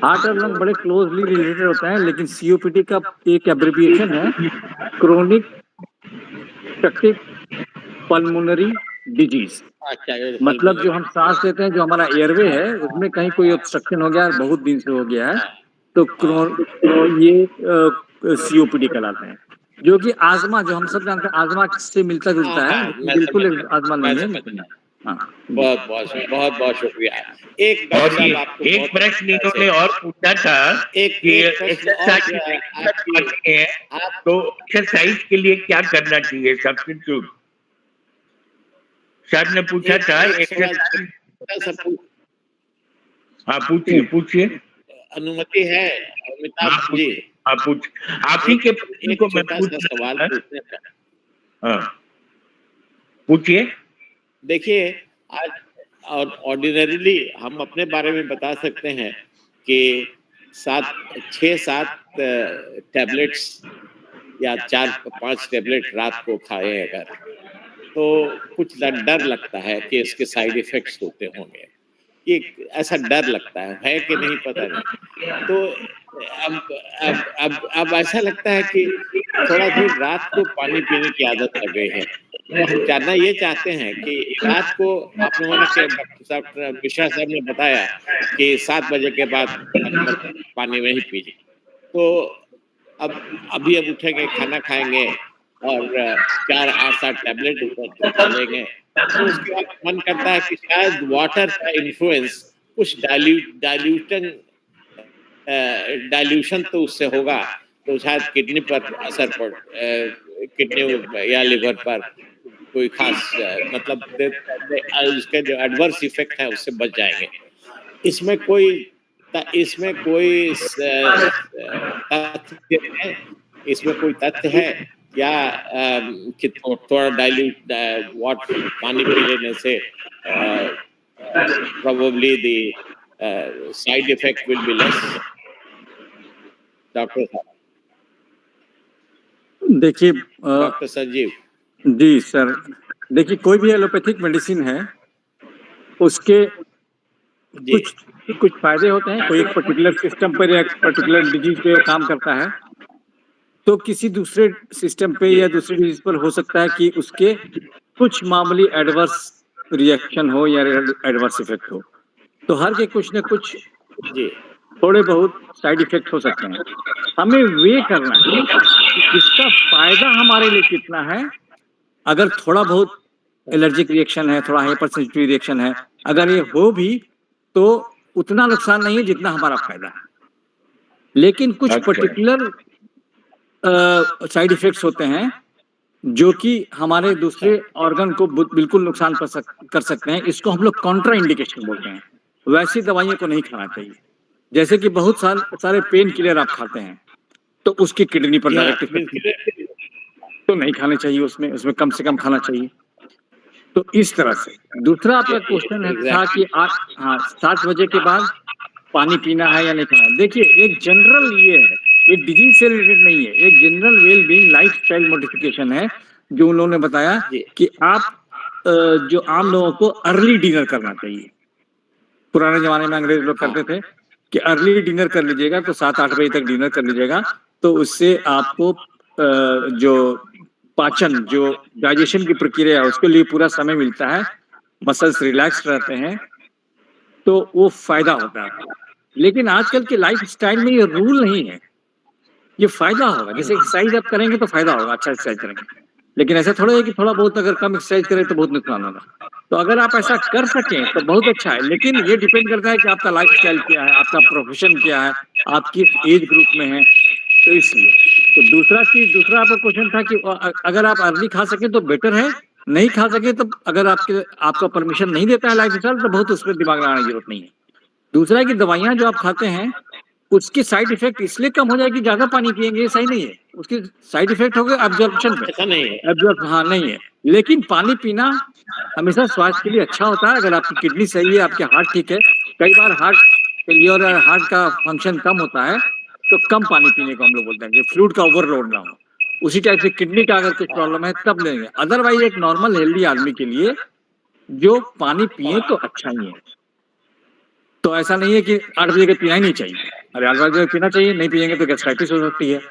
हार्ट और लंग बड़े क्लोजली रिलेटेड होता है, लेकिन सीओपीडी का एक एब्रिविएशन है क्रोनिक ऑब्स्ट्रक्टिव पल्मोनरी डिजीज। मतलब जो हम सांस लेते हैं, जो हमारा एयरवे है उसमें कहीं कोई ऑब्स्ट्रक्शन हो गया है, बहुत दिन से हो गया है, तो ये सीओपीडी कहलाते हैं, जो कि आजमा, जो हम सब जानते हैं आजमा से मिलता जुलता है, बिल्कुल आजमा नहीं है, लेकिन बहुत बहुत शुक्रिया। एक प्रश्न इन्होंने और पूछा था कि तो एक्सरसाइज के लिए क्या करना चाहिए? सब्स्टिट्यूट सर ने पूछा था एक्सरसाइज। हाँ पूछिए पूछिए, अनुमति है अमिताभ जी? आप पूछ, आप ही के प्रश्न को मैं छोटा सा पूछना सवाल चाहता। पूछना चाहता। हाँ पूछिए। देखिए, आज और ऑर्डिनरीली हम अपने बारे में बता सकते हैं कि 6-7 टैबलेट्स या 4-5 टैबलेट रात को खाए अगर, तो कुछ डर लगता है कि इसके साइड इफेक्ट्स होते होंगे, ये ऐसा डर लगता है कि नहीं पता नहीं। तो अब ऐसा लगता है कि थोड़ा भी रात को पानी पीने की आदत लग गई है। तो हम जानना ये चाहते हैं कि रात को आप लोगों ने, डॉक्टर मिश्रा साहब ने बताया कि 7 बजे के बाद पानी नहीं पीजिए। तो अभी उठेंगे, खाना खाएंगे और 4-8 टैबलेट ऊपर खा लेंगे, तो उसके बाद मन करता है कि शायद वाटर का इन्फ्लुएंस कुछ डाइल्यूशन तो उससे होगा, तो शायद किडनी पर असर किडनी या लिवर पर कोई खास मतलब उसके जो एडवर्स इफेक्ट है उससे बच जाएंगे। इसमें कोई तथ्य है, इसमें कोई तथ्य है या कि थोड़ा डाइल्यूट पानी पी लेने से probably the side effect will be less? Doctor साहब। देखिए डॉक्टर संजीव जी सर, देखिए कोई भी एलोपैथिक मेडिसिन है उसके कुछ फायदे होते हैं, कोई एक पर्टिकुलर सिस्टम पर या पर्टिकुलर डिजीज पे काम करता है, तो किसी दूसरे सिस्टम पे या दूसरी डिजीज पर हो सकता है कि उसके कुछ मामूली एडवर्स रिएक्शन हो या एडवर्स इफेक्ट हो। तो हर के कुछ न कुछ थोड़े बहुत साइड इफेक्ट हो सकते हैं। हमें वे करना है इसका फायदा हमारे लिए कितना है। अगर थोड़ा बहुत एलर्जिक रिएक्शन है, थोड़ा हाइपर सेंसिटिव रिएक्शन है, अगर ये हो भी तो उतना नुकसान नहीं है जितना हमारा फायदा है। लेकिन कुछ पर्टिकुलर साइड इफेक्ट्स होते हैं जो कि हमारे दूसरे ऑर्गन को बिल्कुल नुकसान कर सकते हैं। इसको हम लोग कॉन्ट्रा इंडिकेशन बोलते हैं। वैसी दवाइयों को नहीं खाना चाहिए। जैसे कि बहुत सारे पेन किलर आप खाते हैं तो उसकी किडनी पर डायरेक्ट इफेक्ट तो नहीं खाने चाहिए, उसमें कम से कम खाना चाहिए। तो इस तरह से दूसरा आपका क्वेश्चन था कि 7 बजे के बाद पानी पीना है या नहीं खाना। देखिए एक जनरल ये है, ये डिजीज से रिलेटेड नहीं है, एक general well being life style modification है जो उन्होंने बताया कि आप जो आम लोगों को अर्ली डिनर करना चाहिए। पुराने जमाने में अंग्रेज लोग करते थे कि अर्ली डिनर कर लीजिएगा, तो 7-8 बजे तक डिनर कर लीजिएगा, तो उससे आपको जो पाचन, जो डाइजेशन की प्रक्रिया है उसके लिए पूरा समय मिलता है, मसल्स रिलैक्स रहते हैं, तो वो फायदा होता है। लेकिन आजकल के लाइफ स्टाइल में ये रूल नहीं है। ये फायदा होगा, जैसे एक्सरसाइज आप करेंगे तो फायदा होगा, अच्छा एक्सरसाइज करेंगे, लेकिन ऐसा थोड़ा है कि थोड़ा बहुत अगर कम एक्सरसाइज करें तो बहुत नुकसान होगा। तो अगर आप ऐसा कर सकें तो बहुत अच्छा है, लेकिन ये डिपेंड करता है कि आपका लाइफ स्टाइल क्या है, आपका प्रोफेशन क्या है, आप किस एज ग्रुप में हैं। तो इसलिए तो दूसरा आपका क्वेश्चन था कि अगर आप अर्ली खा सकें तो बेटर है, नहीं खा सके तो अगर आपका परमिशन नहीं देता है लाइफ स्टाइल तो बहुत उस पर दिमाग लगाने की जरूरत नहीं है। दूसरा है कि दवाइयां जो आप खाते हैं उसके साइड इफेक्ट इसलिए कम हो जाए कि ज्यादा पानी पिएंगे, सही नहीं है। उसके साइड इफेक्ट हो गए एब्जॉर्प्शन पे, ऐसा नहीं है। नहीं है। लेकिन पानी पीना हमेशा स्वास्थ्य के लिए अच्छा होता है। अगर आपकी किडनी सही है, आपके हार्ट ठीक है, कई बार हार्ट फेलियर और हार्ट का फंक्शन कम होता है तो कम पानी पीने को हम लोग बोलते हैं कि फ्लूइड का ओवरलोड ना हो। उसी टाइप से किडनी का अगर कुछ प्रॉब्लम है तब लेंगे, अदरवाइज एक नॉर्मल हेल्दी आदमी के लिए जो पानी पिए तो अच्छा ही है। तो ऐसा नहीं है कि 8 बजे के पीना ही नहीं चाहिए, अरे 8 बजे पीना चाहिए, नहीं पिएंगे तो गैस्ट्राइटिस हो सकती है।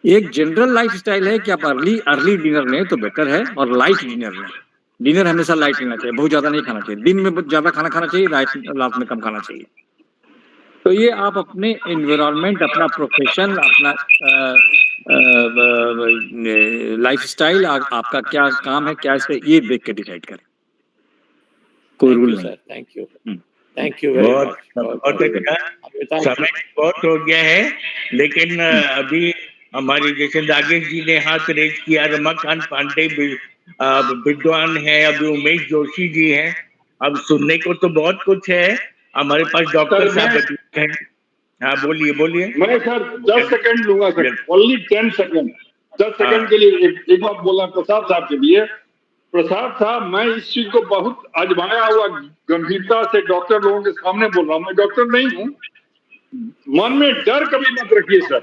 एक जनरल लाइफ स्टाइल है कि आप अर्ली डिनर लें तो बेटर है, और लाइट डिनर लें। डिनर हमेशा लाइट लेना चाहिए, बहुत ज्यादा नहीं खाना चाहिए। दिन में ज्यादा खाना खाना चाहिए, रात में कम खाना चाहिए। तो ये आप अपने एनवायरनमेंट, अपना प्रोफेशन, अपना लाइफ स्टाइल, आपका क्या काम है, क्या इससे ये देख के डिसाइड करें। कोई रूल नहीं। Thank you very much. बहुत अच्छा, समय बहुत हो गया है, लेकिन अभी हमारे जैसे नागेश जी ने हाथ रेज किया, रमाकांत पांडे विद्वान है, अभी उमेश जोशी जी हैं। अब सुनने को तो बहुत कुछ है, हमारे पास डॉक्टर साहब हैं। हाँ बोलिए बोलिए। मैं सर 10 सेकंड लूंगा सर, ओनली 10 सेकंड, 10 सेकंड के लिए एक बात बोलना प्रसाद साहब के लिए। प्रसाद साहब, मैं इस चीज को बहुत आजमाया हुआ गंभीरता से डॉक्टर लोगों के सामने बोल रहा हूँ। मैं डॉक्टर नहीं हूँ। मन में डर कभी मत रखिए सर,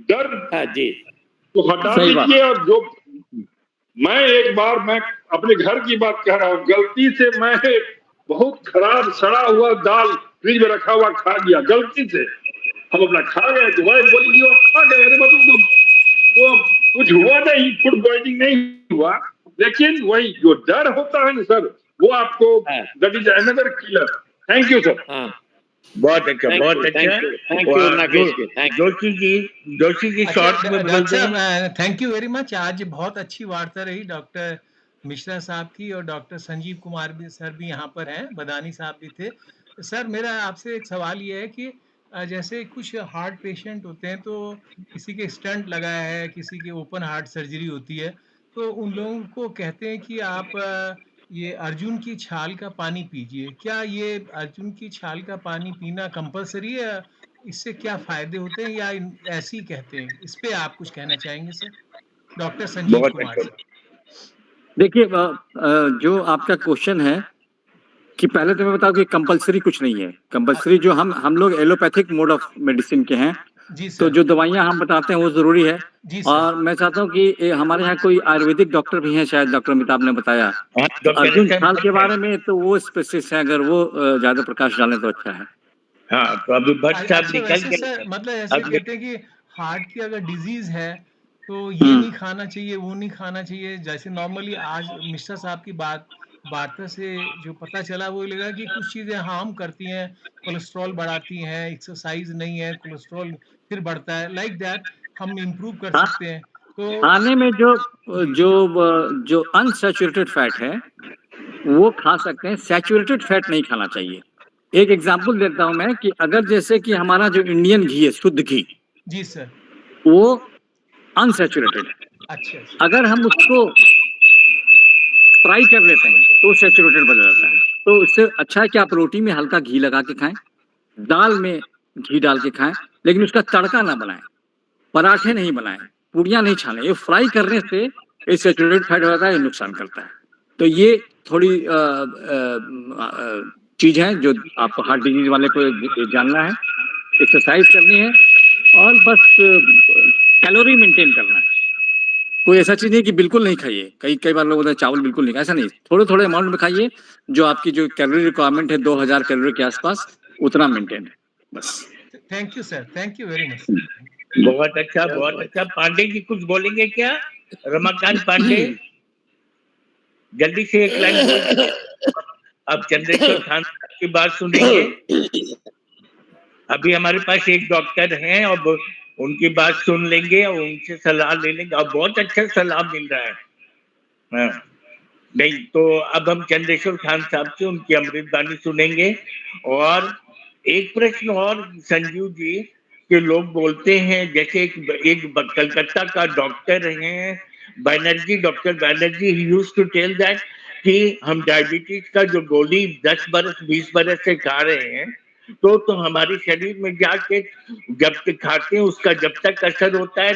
डर जी तो हटा दीजिए। और जो मैं एक बार मैं अपने घर की बात कह रहा हूँ, गलती से मैं बहुत खराब सड़ा हुआ दाल फ्रिज में रखा हुआ खा गया, गलती से हम अपना खा गए तो वाइफ बोली कि वो खा गए। अरे मतलब तो कुछ हुआ नहीं, फूड पॉइजनिंग नहीं हुआ, लेकिन वही जो डर होता है ना सर, वो आपको that is another killer. Thank you sir. बहुत अच्छा, बहुत अच्छा। जोशी जी शॉर्ट में बोलते हैं। Thank you very much. आज बहुत अच्छी वार्ता रही डॉक्टर मिश्रा साहब की, और डॉक्टर संजीव कुमार भी सर भी यहाँ पर हैं, बदानी साहब भी थे। सर मेरा आपसे एक सवाल ये है कि जैसे कुछ हार्ट पेशेंट होते हैं, तो किसी के स्टंट लगाया है, किसी के ओपन हार्ट सर्जरी होती है, तो उन लोगों को कहते हैं कि आप ये अर्जुन की छाल का पानी पीजिए। क्या ये अर्जुन की छाल का पानी पीना कंपलसरी है? इससे क्या फायदे होते हैं, या ऐसे ही कहते हैं? इस पे आप कुछ कहना चाहेंगे sir? Doctor Sanjeev Kumar sir. देखिए, जो आपका क्वेश्चन है कि पहले तो मैं बताऊं कि कंपलसरी कुछ नहीं है। कंपलसरी जो हम लोग एलोपैथिक मोड ऑफ मेडिसिन के हैं, तो जो दवाइयां हम बताते हैं वो जरूरी है। और मैं चाहता हूं कि हमारे यहाँ कोई आयुर्वेदिक डॉक्टर भी हैं, शायद डॉक्टर अमिताभ ने बताया अर्जुन छाल के बारे में, तो वो स्पेशलिस्ट है, अगर वो ज्यादा प्रकाश डालें तो अच्छा है। हाँ, तो अभी भट्ट साहब निकल गए। मतलब ऐसे कहते हैं कि हार्ट की अगर डिजीज है तो ये नहीं खाना चाहिए, वो नहीं खाना चाहिए। जैसे नॉर्मली आज मिश्रा साहब की वार्ता से जो पता चला वो लगा कि कुछ चीजें हार्म करती हैं, कोलेस्ट्रॉल बढ़ाती हैं, एक्सरसाइज नहीं है, कोलेस्ट्रॉल फिर बढ़ता है, लाइक दैट हम इम्प्रूव कर सकते हैं। तो खाने में जो अनसैचुरेटेड फैट है वो खा सकते हैं, सैचुरेटेड फैट नहीं खाना चाहिए। एक एग्जांपल देता हूं मैं कि अगर जैसे कि हमारा जो इंडियन घी है, शुद्ध घी, जी सर, वो अनसैचुरेटेड है। अच्छा, अगर हम उसको फ्राई कर लेते हैं तो सैचुरेटेड बन जाता है। तो इससे अच्छा है कि आप रोटी में हल्का घी लगा के खाएं, दाल में घी डाल के खाएं, लेकिन उसका तड़का ना बनाएं, पराठे नहीं बनाएं, पूड़ियां नहीं छानें। ये फ्राई करने से ये सैचुरेटेड फैट हो जाता है, ये नुकसान करता है। तो ये थोड़ी चीज है जो आपको हार्ट डिजीज वाले को जानना है, एक्सरसाइज करनी है, और बस कैलोरी मेंटेन करना है। कोई ऐसा चीज नहीं कि बिल्कुल नहीं खाइए। कई बार लोग बोलते हैं चावल बिल्कुल नहीं, ऐसा नहीं, थोड़े थोड़े अमाउंट में खाइए। जो आपकी जो कैलोरी रिक्वायरमेंट है 2000 कैलोरी के आसपास, उतना मेंटेन है बस। Thank you sir, thank you very much. बहुत अच्छा, बहुत अच्छा। पांडे जी कुछ बोलेंगे क्या? रमाकांत पांडे, जल्दी से एक लाइन। अब चंद्रेश्वर खान की बात सुनेंगे। अभी हमारे पास एक डॉक्टर हैं, अब उनकी बात सुन लेंगे और उनसे सलाह ले लेंगे, और बहुत अच्छा सलाह मिल रहा है। हाँ। नहीं तो अब हम चंद्रेश्वर खान साहब से उनकी अमृतवाणी सुनेंगे। और एक प्रश्न और संजीव जी, के लोग बोलते हैं, जैसे एक कलकत्ता का डॉक्टर हैं Banerjee, doctor Banerjee, he used to tell that कि हम डायबिटीज का जो गोली 10 बरस 20 बरस से खा रहे हैं, तो हमारे शरीर में जाके जब तक खाते हैं उसका जब तक असर होता है,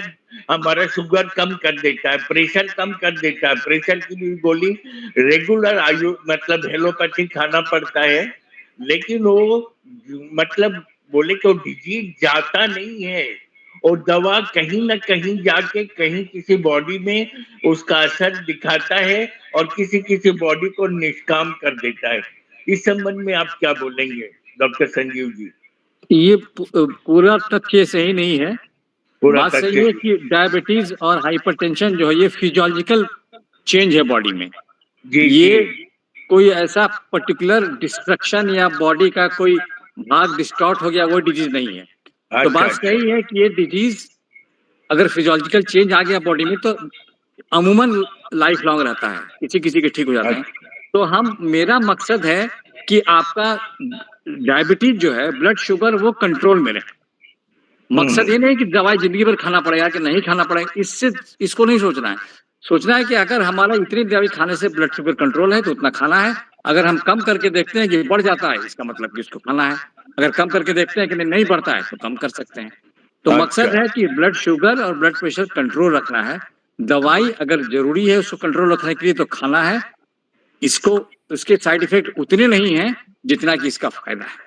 हमारा शुगर कम कर देता है, प्रेशर कम कर देता है। प्रेशर की भी गोली रेगुलर मतलब एलोपैथी खाना पड़ता है, लेकिन वो मतलब बोले कि डिजीज जाता नहीं है, और दवा कहीं ना कहीं जाके कहीं किसी बॉडी में उसका असर दिखाता है और किसी बॉडी को निष्काम कर देता है। इस संबंध में आप क्या बोलेंगे डॉक्टर संजीव जी? ये पूरा तथ्य सही नहीं है। बात सही है कि डायबिटीज और हाइपरटेंशन जो है ये फिजियोलॉजिकल चेंज है बॉडी में। ये कोई ऐसा पर्टिकुलर डिस्ट्रक्शन या बॉडी का कोई भाग डिस्टॉर्ट हो गया वो डिजीज नहीं है। तो बात सही है कि ये डिजीज अगर फिजियोलॉजिकल चेंज आ गया बॉडी में तो अमूमन लाइफ लॉन्ग रहता है, किसी के ठीक हो जाते हैं। तो मेरा मकसद है कि आपका डायबिटीज जो है, ब्लड शुगर, वो कंट्रोल में रहे। मकसद ये नहीं कि दवाई जिंदगी भर खाना पड़ेगा कि नहीं खाना पड़ेगा, इसको नहीं सोचना है। सोचना है कि अगर हमारा इतनी दवाई खाने से ब्लड शुगर कंट्रोल है तो उतना खाना है, अगर हम कम करके देखते हैं कि बढ़ जाता है, इसका मतलब कि उसको खाना है। अगर कम करके देखते हैं कि नहीं बढ़ता है, तो कम कर सकते हैं। तो मकसद है कि ब्लड शुगर और ब्लड प्रेशर कंट्रोल रखना है। दवाई अगर जरूरी है उसको कंट्रोल रखने के लिए तो खाना है। इसको उसके साइड इफेक्ट उतने नहीं हैं जितना कि इसका फायदा है।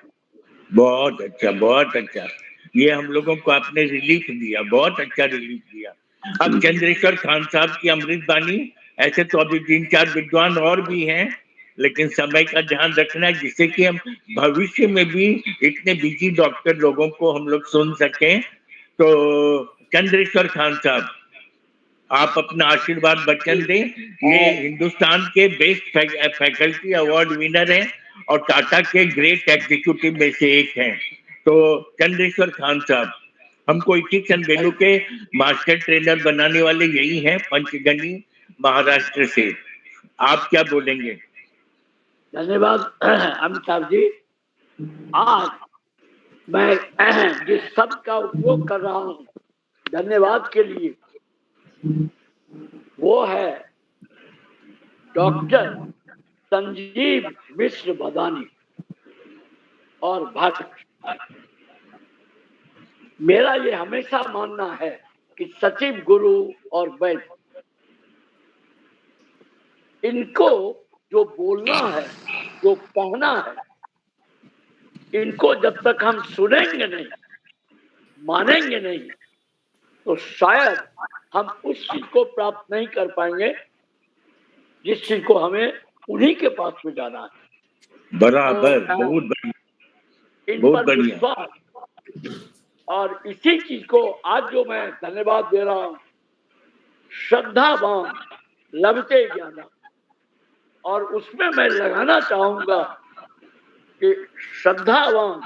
बहुत अच्छा, बहुत अच्छा। ये हम लोगों को आपने रिलीफ दिया, बहुत अच्छा रिलीफ दिया। अब चंद्रेश्वर खान साहब की अमृत बानी, ऐसे तो अभी 3-4 विद्वान और भी हैं, लेकिन समय का ध्यान रखना है जिससे कि हम भविष्य में भी इतने बिजी डॉक्टर लोगों को हम लोग सुन सकें। तो चंद्रेश्वर खान साहब, आप अपना आशीर्वाद वचन दें। ये हिंदुस्तान के बेस्ट फैकल्टी अवार्ड विनर हैं और टाटा के ग्रेट एग्जीक्यूटिव में से एक हैं। तो चंद्रेश्वर खान साहब, हमको इसी बेलू के मास्टर ट्रेनर बनाने वाले यही हैं, पंचगनी महाराष्ट्र से। आप क्या बोलेंगे? धन्यवाद अमिताभ जी। आज मैं जिस शब्द का उपयोग कर रहा हूँ धन्यवाद के लिए, वो है डॉक्टर संजीव मिश्र बदानी और भट्ट। मेरा ये हमेशा मानना है कि सचिव, गुरु और वैद्य, इनको जो बोलना है, जो कहना है, इनको जब तक हम सुनेंगे नहीं, मानेंगे नहीं, तो शायद हम उस चीज को प्राप्त नहीं कर पाएंगे जिस चीज को हमें उन्हीं के पास में जाना है। बराबर, बहुत बढ़िया, इन बहुत पर बढ़िया। विश्वास, और इसी चीज को आज जो मैं धन्यवाद दे रहा हूँ, श्रद्धावान लभते ज्ञान, और उसमें मैं लगाना चाहूंगा कि श्रद्धावान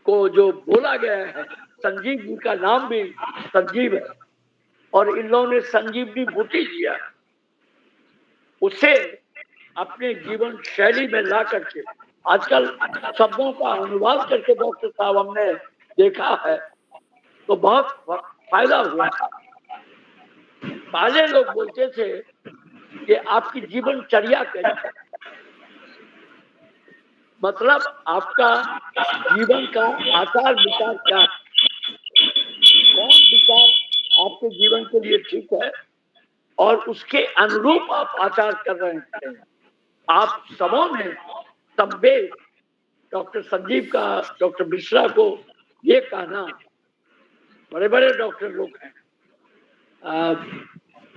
को जो बोला गया है, संजीव जी का नाम भी संजीव है और इन लोगों ने संजीवनी बूटी दिया, उसे अपने जीवन शैली में ला करके आजकल शब्दों का अनुवाद करके डॉक्टर साहब हमने देखा है तो बहुत फायदा हुआ। पहले लोग बोलते थे कि आपकी जीवनचर्या कैसी, मतलब आपका जीवन का आचार विचार क्या है, कौन विचार आपके जीवन के लिए ठीक है और उसके अनुरूप आप आचार कर रहे हैं। आप सबों ने संवेद डॉक्टर संजीव का, डॉक्टर मिश्रा को ये कहना, बड़े बड़े डॉक्टर लोग हैं।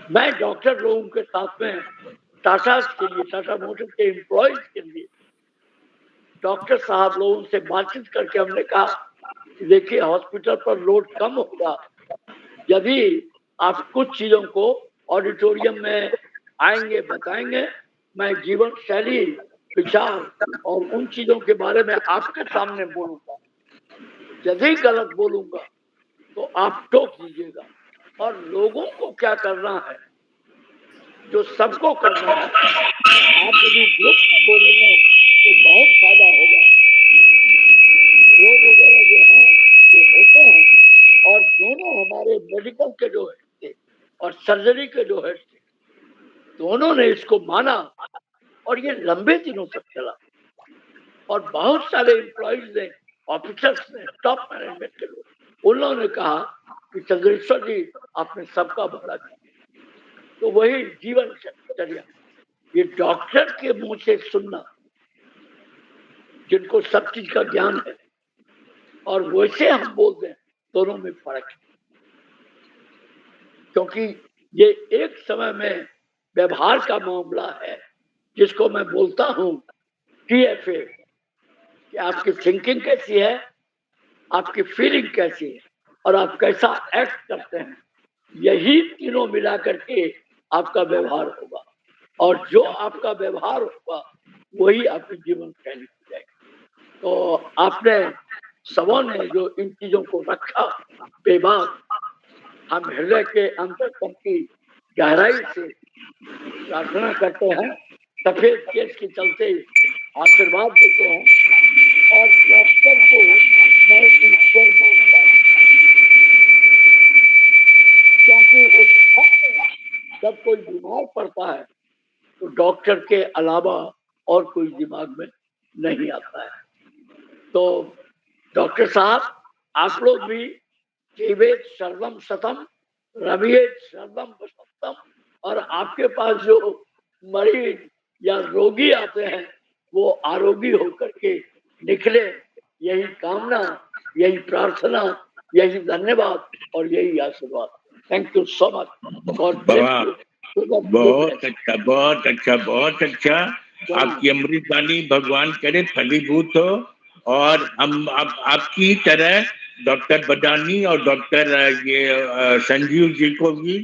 मैं डॉक्टर लोगों के साथ में टाटा के लिए, टाटा मोटर्स के एम्प्लॉयज के लिए डॉक्टर साहब लोगों से बातचीत करके हमने कहा कि देखिए हॉस्पिटल पर लोड कम होगा यदि आप कुछ चीजों को ऑडिटोरियम में आएंगे, बताएंगे। मैं जीवन शैली, विचार और उन चीजों के बारे में आपके सामने बोलूंगा। यदि गलत बोलूंगा तो आप टोक दीजिएगा। और लोगों को क्या करना है, जो सबको करना है, आप यदि ग्रुप में बोलेंगे तो बहुत फायदा होगा। रोग वगैरह जो है वो होते हैं, और दोनों हमारे मेडिकल के जो हेड थे और सर्जरी के जो हेड थे, दोनों ने इसको माना और ये लंबे दिनों तक चला। और बहुत सारे एम्प्लॉइज ने, ऑफिसर्स ने, टॉप मैनेजमेंट के लोग, उन लोगों ने कहा कि चंद्रेश्वर जी आपने सबका भला किया। तो वही जीवन चर्या, ये डॉक्टर के मुंह से सुनना, जिनको सब चीज का ज्ञान है, और वैसे हम बोलते हैं, दोनों में फर्क है। क्योंकि ये एक समय में व्यवहार का मामला है, जिसको मैं बोलता हूँ TFA, कि आपकी थिंकिंग कैसी है, आपकी फीलिंग कैसी है और आप कैसा एक्ट करते हैं। यही तीनों मिला करके आपका व्यवहार होगा, और जो आपका व्यवहार होगा वही आपकी जीवन शैली हो जाएगी। तो आपने सबों ने जो इन चीजों को रखा बेबाक, हम हृदय के अंतरतम की गहराई से प्रार्थना करते हैं, सफेद केस के चलते आशीर्वाद देते हैं। और डॉक्टर को मैं ईश्वर मानता हूँ, क्योंकि उस समय जब कोई बीमार पड़ता है तो डॉक्टर के अलावा और कोई दिमाग में नहीं आता है। तो डॉक्टर साहब, आप लोग भी जीवेत सर्वम सतम रवियेत सर्वम वसंतम, और आपके पास जो मरीज या रोगी आते हैं वो आरोगी होकर के निकले, यही कामना, यही प्रार्थना, यही धन्यवाद और यही आशीर्वाद। Thank you so much. God bless you. बहुत अच्छा, बहुत अच्छा, बहुत अच्छा। आपकी अमृत वाणी भगवान करे फलीभूत हो, और हम आपकी तरह डॉक्टर बदानी और डॉक्टर ये संजीव जी को भी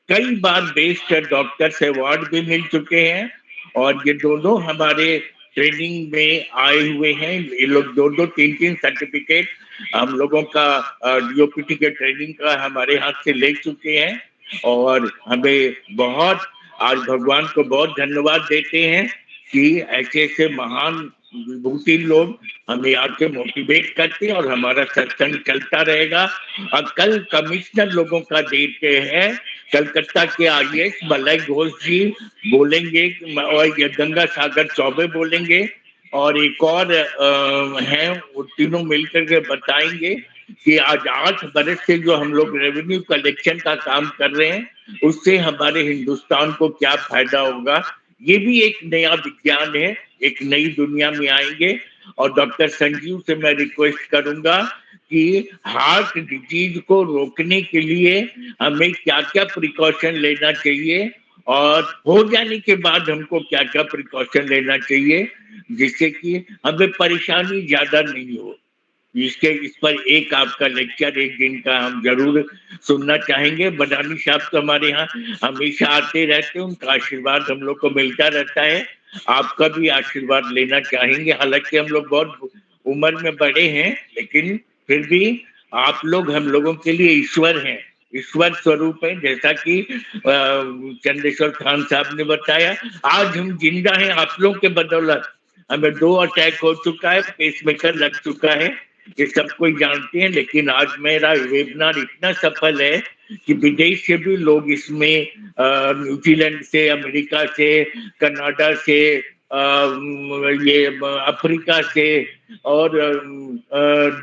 कई बार बेस्ट डॉक्टर्स अवार्ड भी मिल चुके हैं, और ये दोनों हमारे ट्रेनिंग में आए हुए हैं। ये लोग दो तीन सर्टिफिकेट हम लोगों का डीओपीटी के ट्रेनिंग का हमारे हाथ से ले चुके हैं, और हमें बहुत आज भगवान को बहुत धन्यवाद देते हैं कि ऐसे ऐसे महान विभूति लोग हमें आके मोटिवेट करते हैं, और हमारा सत्संग चलता रहेगा। और कल कमिश्नर लोगों का देते हैं, कलकत्ता के आईएएस मलय घोष जी बोलेंगे, और ये गंगा सागर चौबे बोलेंगे, और एक और हैं, वो तीनों मिलकर के बताएंगे कि आज 8 बरस से जो हम लोग रेवेन्यू कलेक्शन का काम कर रहे हैं, उससे हमारे हिंदुस्तान को क्या फायदा होगा। ये भी एक नया विज्ञान है, एक नई दुनिया में आएंगे। और डॉक्टर संजीव से मैं रिक्वेस्ट करूंगा कि हार्ट डिजीज को रोकने के लिए हमें क्या क्या प्रिकॉशन लेना चाहिए, और हो जाने के बाद हमको क्या क्या प्रिकॉशन लेना चाहिए, जिससे कि हमें परेशानी ज्यादा नहीं हो। इस पर एक आपका लेक्चर एक दिन का हम जरूर सुनना चाहेंगे। बदानी साहब तो हमारे यहाँ हमेशा आते रहते हैं, उनका आशीर्वाद हम लोग को मिलता रहता है। आपका भी आशीर्वाद लेना चाहेंगे। हालांकि हम लोग बहुत उम्र में बड़े हैं, लेकिन फिर भी आप लोग हम लोगों के लिए ईश्वर हैं, ईश्वर स्वरूप है। जैसा कि चंद्रेश्वर खान साहब ने बताया, आज हम जिंदा हैं आप लोग के बदौलत। हमें 2 अटैक हो चुका है, पेसमेकर लग चुका है, ये सब कोई जानते हैं। लेकिन आज मेरा वेबिनार इतना सफल है कि विदेश से भी लोग इसमें, न्यूजीलैंड से, अमेरिका से, कनाडा से, ये अफ्रीका से, और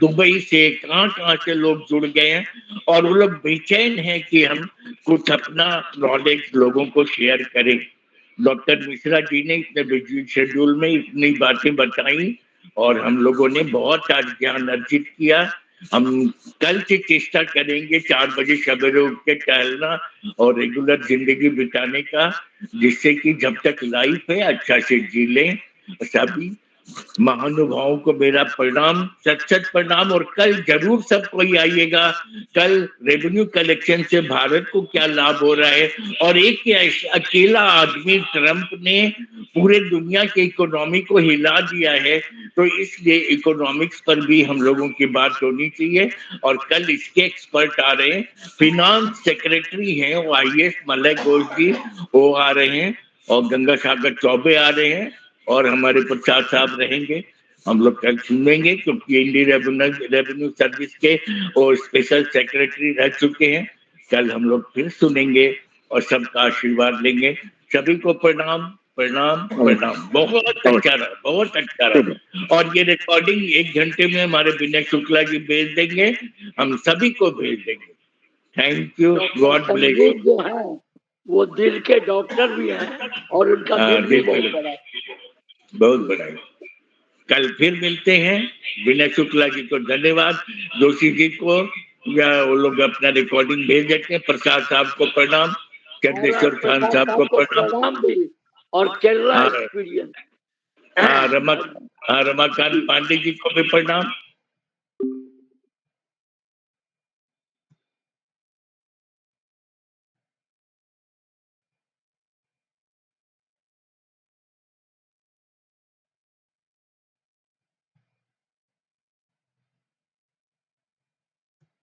दुबई से, कहाँ से लोग जुड़ गए हैं, और वो लोग बेचैन हैं कि हम कुछ अपना नॉलेज लोगों को शेयर करें। डॉक्टर मिश्रा जी ने इतने बिजी शेड्यूल में इतनी बातें बताई, और हम लोगों ने बहुत आज ज्ञान अर्जित किया। हम कल से चेष्टा करेंगे 4 बजे सवेरे उठ के टहलना और रेगुलर जिंदगी बिताने का, जिससे कि जब तक लाइफ है अच्छा से जी लें। सभी महानुभावों को मेरा प्रणाम, सच प्रणाम। और कल जरूर सब कोई आइएगा। कल रेवेन्यू कलेक्शन से भारत को क्या लाभ हो रहा है, और एक अकेला आदमी ट्रंप ने पूरे दुनिया के इकोनॉमी को हिला दिया है, तो इसलिए इकोनॉमिक्स पर भी हम लोगों की बात होनी चाहिए। और कल इसके एक्सपर्ट आ रहे हैं, फिनांस सेक्रेटरी हैं वो आईएएस मलय घोष जी, वो आ रहे हैं, और गंगा सागर चौबे आ रहे हैं, और हमारे प्रसाद साहब रहेंगे। हम लोग कल सुनेंगे, क्योंकि इंडियन रेवेन्यू सर्विस के और स्पेशल सेक्रेटरी रह चुके हैं। कल हम लोग फिर सुनेंगे और सबका आशीर्वाद लेंगे। सभी को प्रणाम प्रणाम प्रणाम। बहुत अच्छा रहा, बहुत अच्छा रहा। और ये रिकॉर्डिंग 1 घंटे में हमारे विनय शुक्ला जी भेज देंगे, हम सभी को भेज देंगे। Thank you, God bless you. जो है वो दिल के डॉक्टर भी हैं, और उनका दिल भी बहुत बड़ा है, बहुत बड़ा है। कल फिर मिलते हैं। विनय शुक्ला जी को धन्यवाद, जोशी जी को, या वो लोग अपना रिकॉर्डिंग भेज देते हैं। प्रसाद साहब को प्रणाम, चंद्रेश्वर खान साहब को प्रणाम भी, और केरला एक्सपीरियंस। रमाकांत पांडे जी को भी प्रणाम।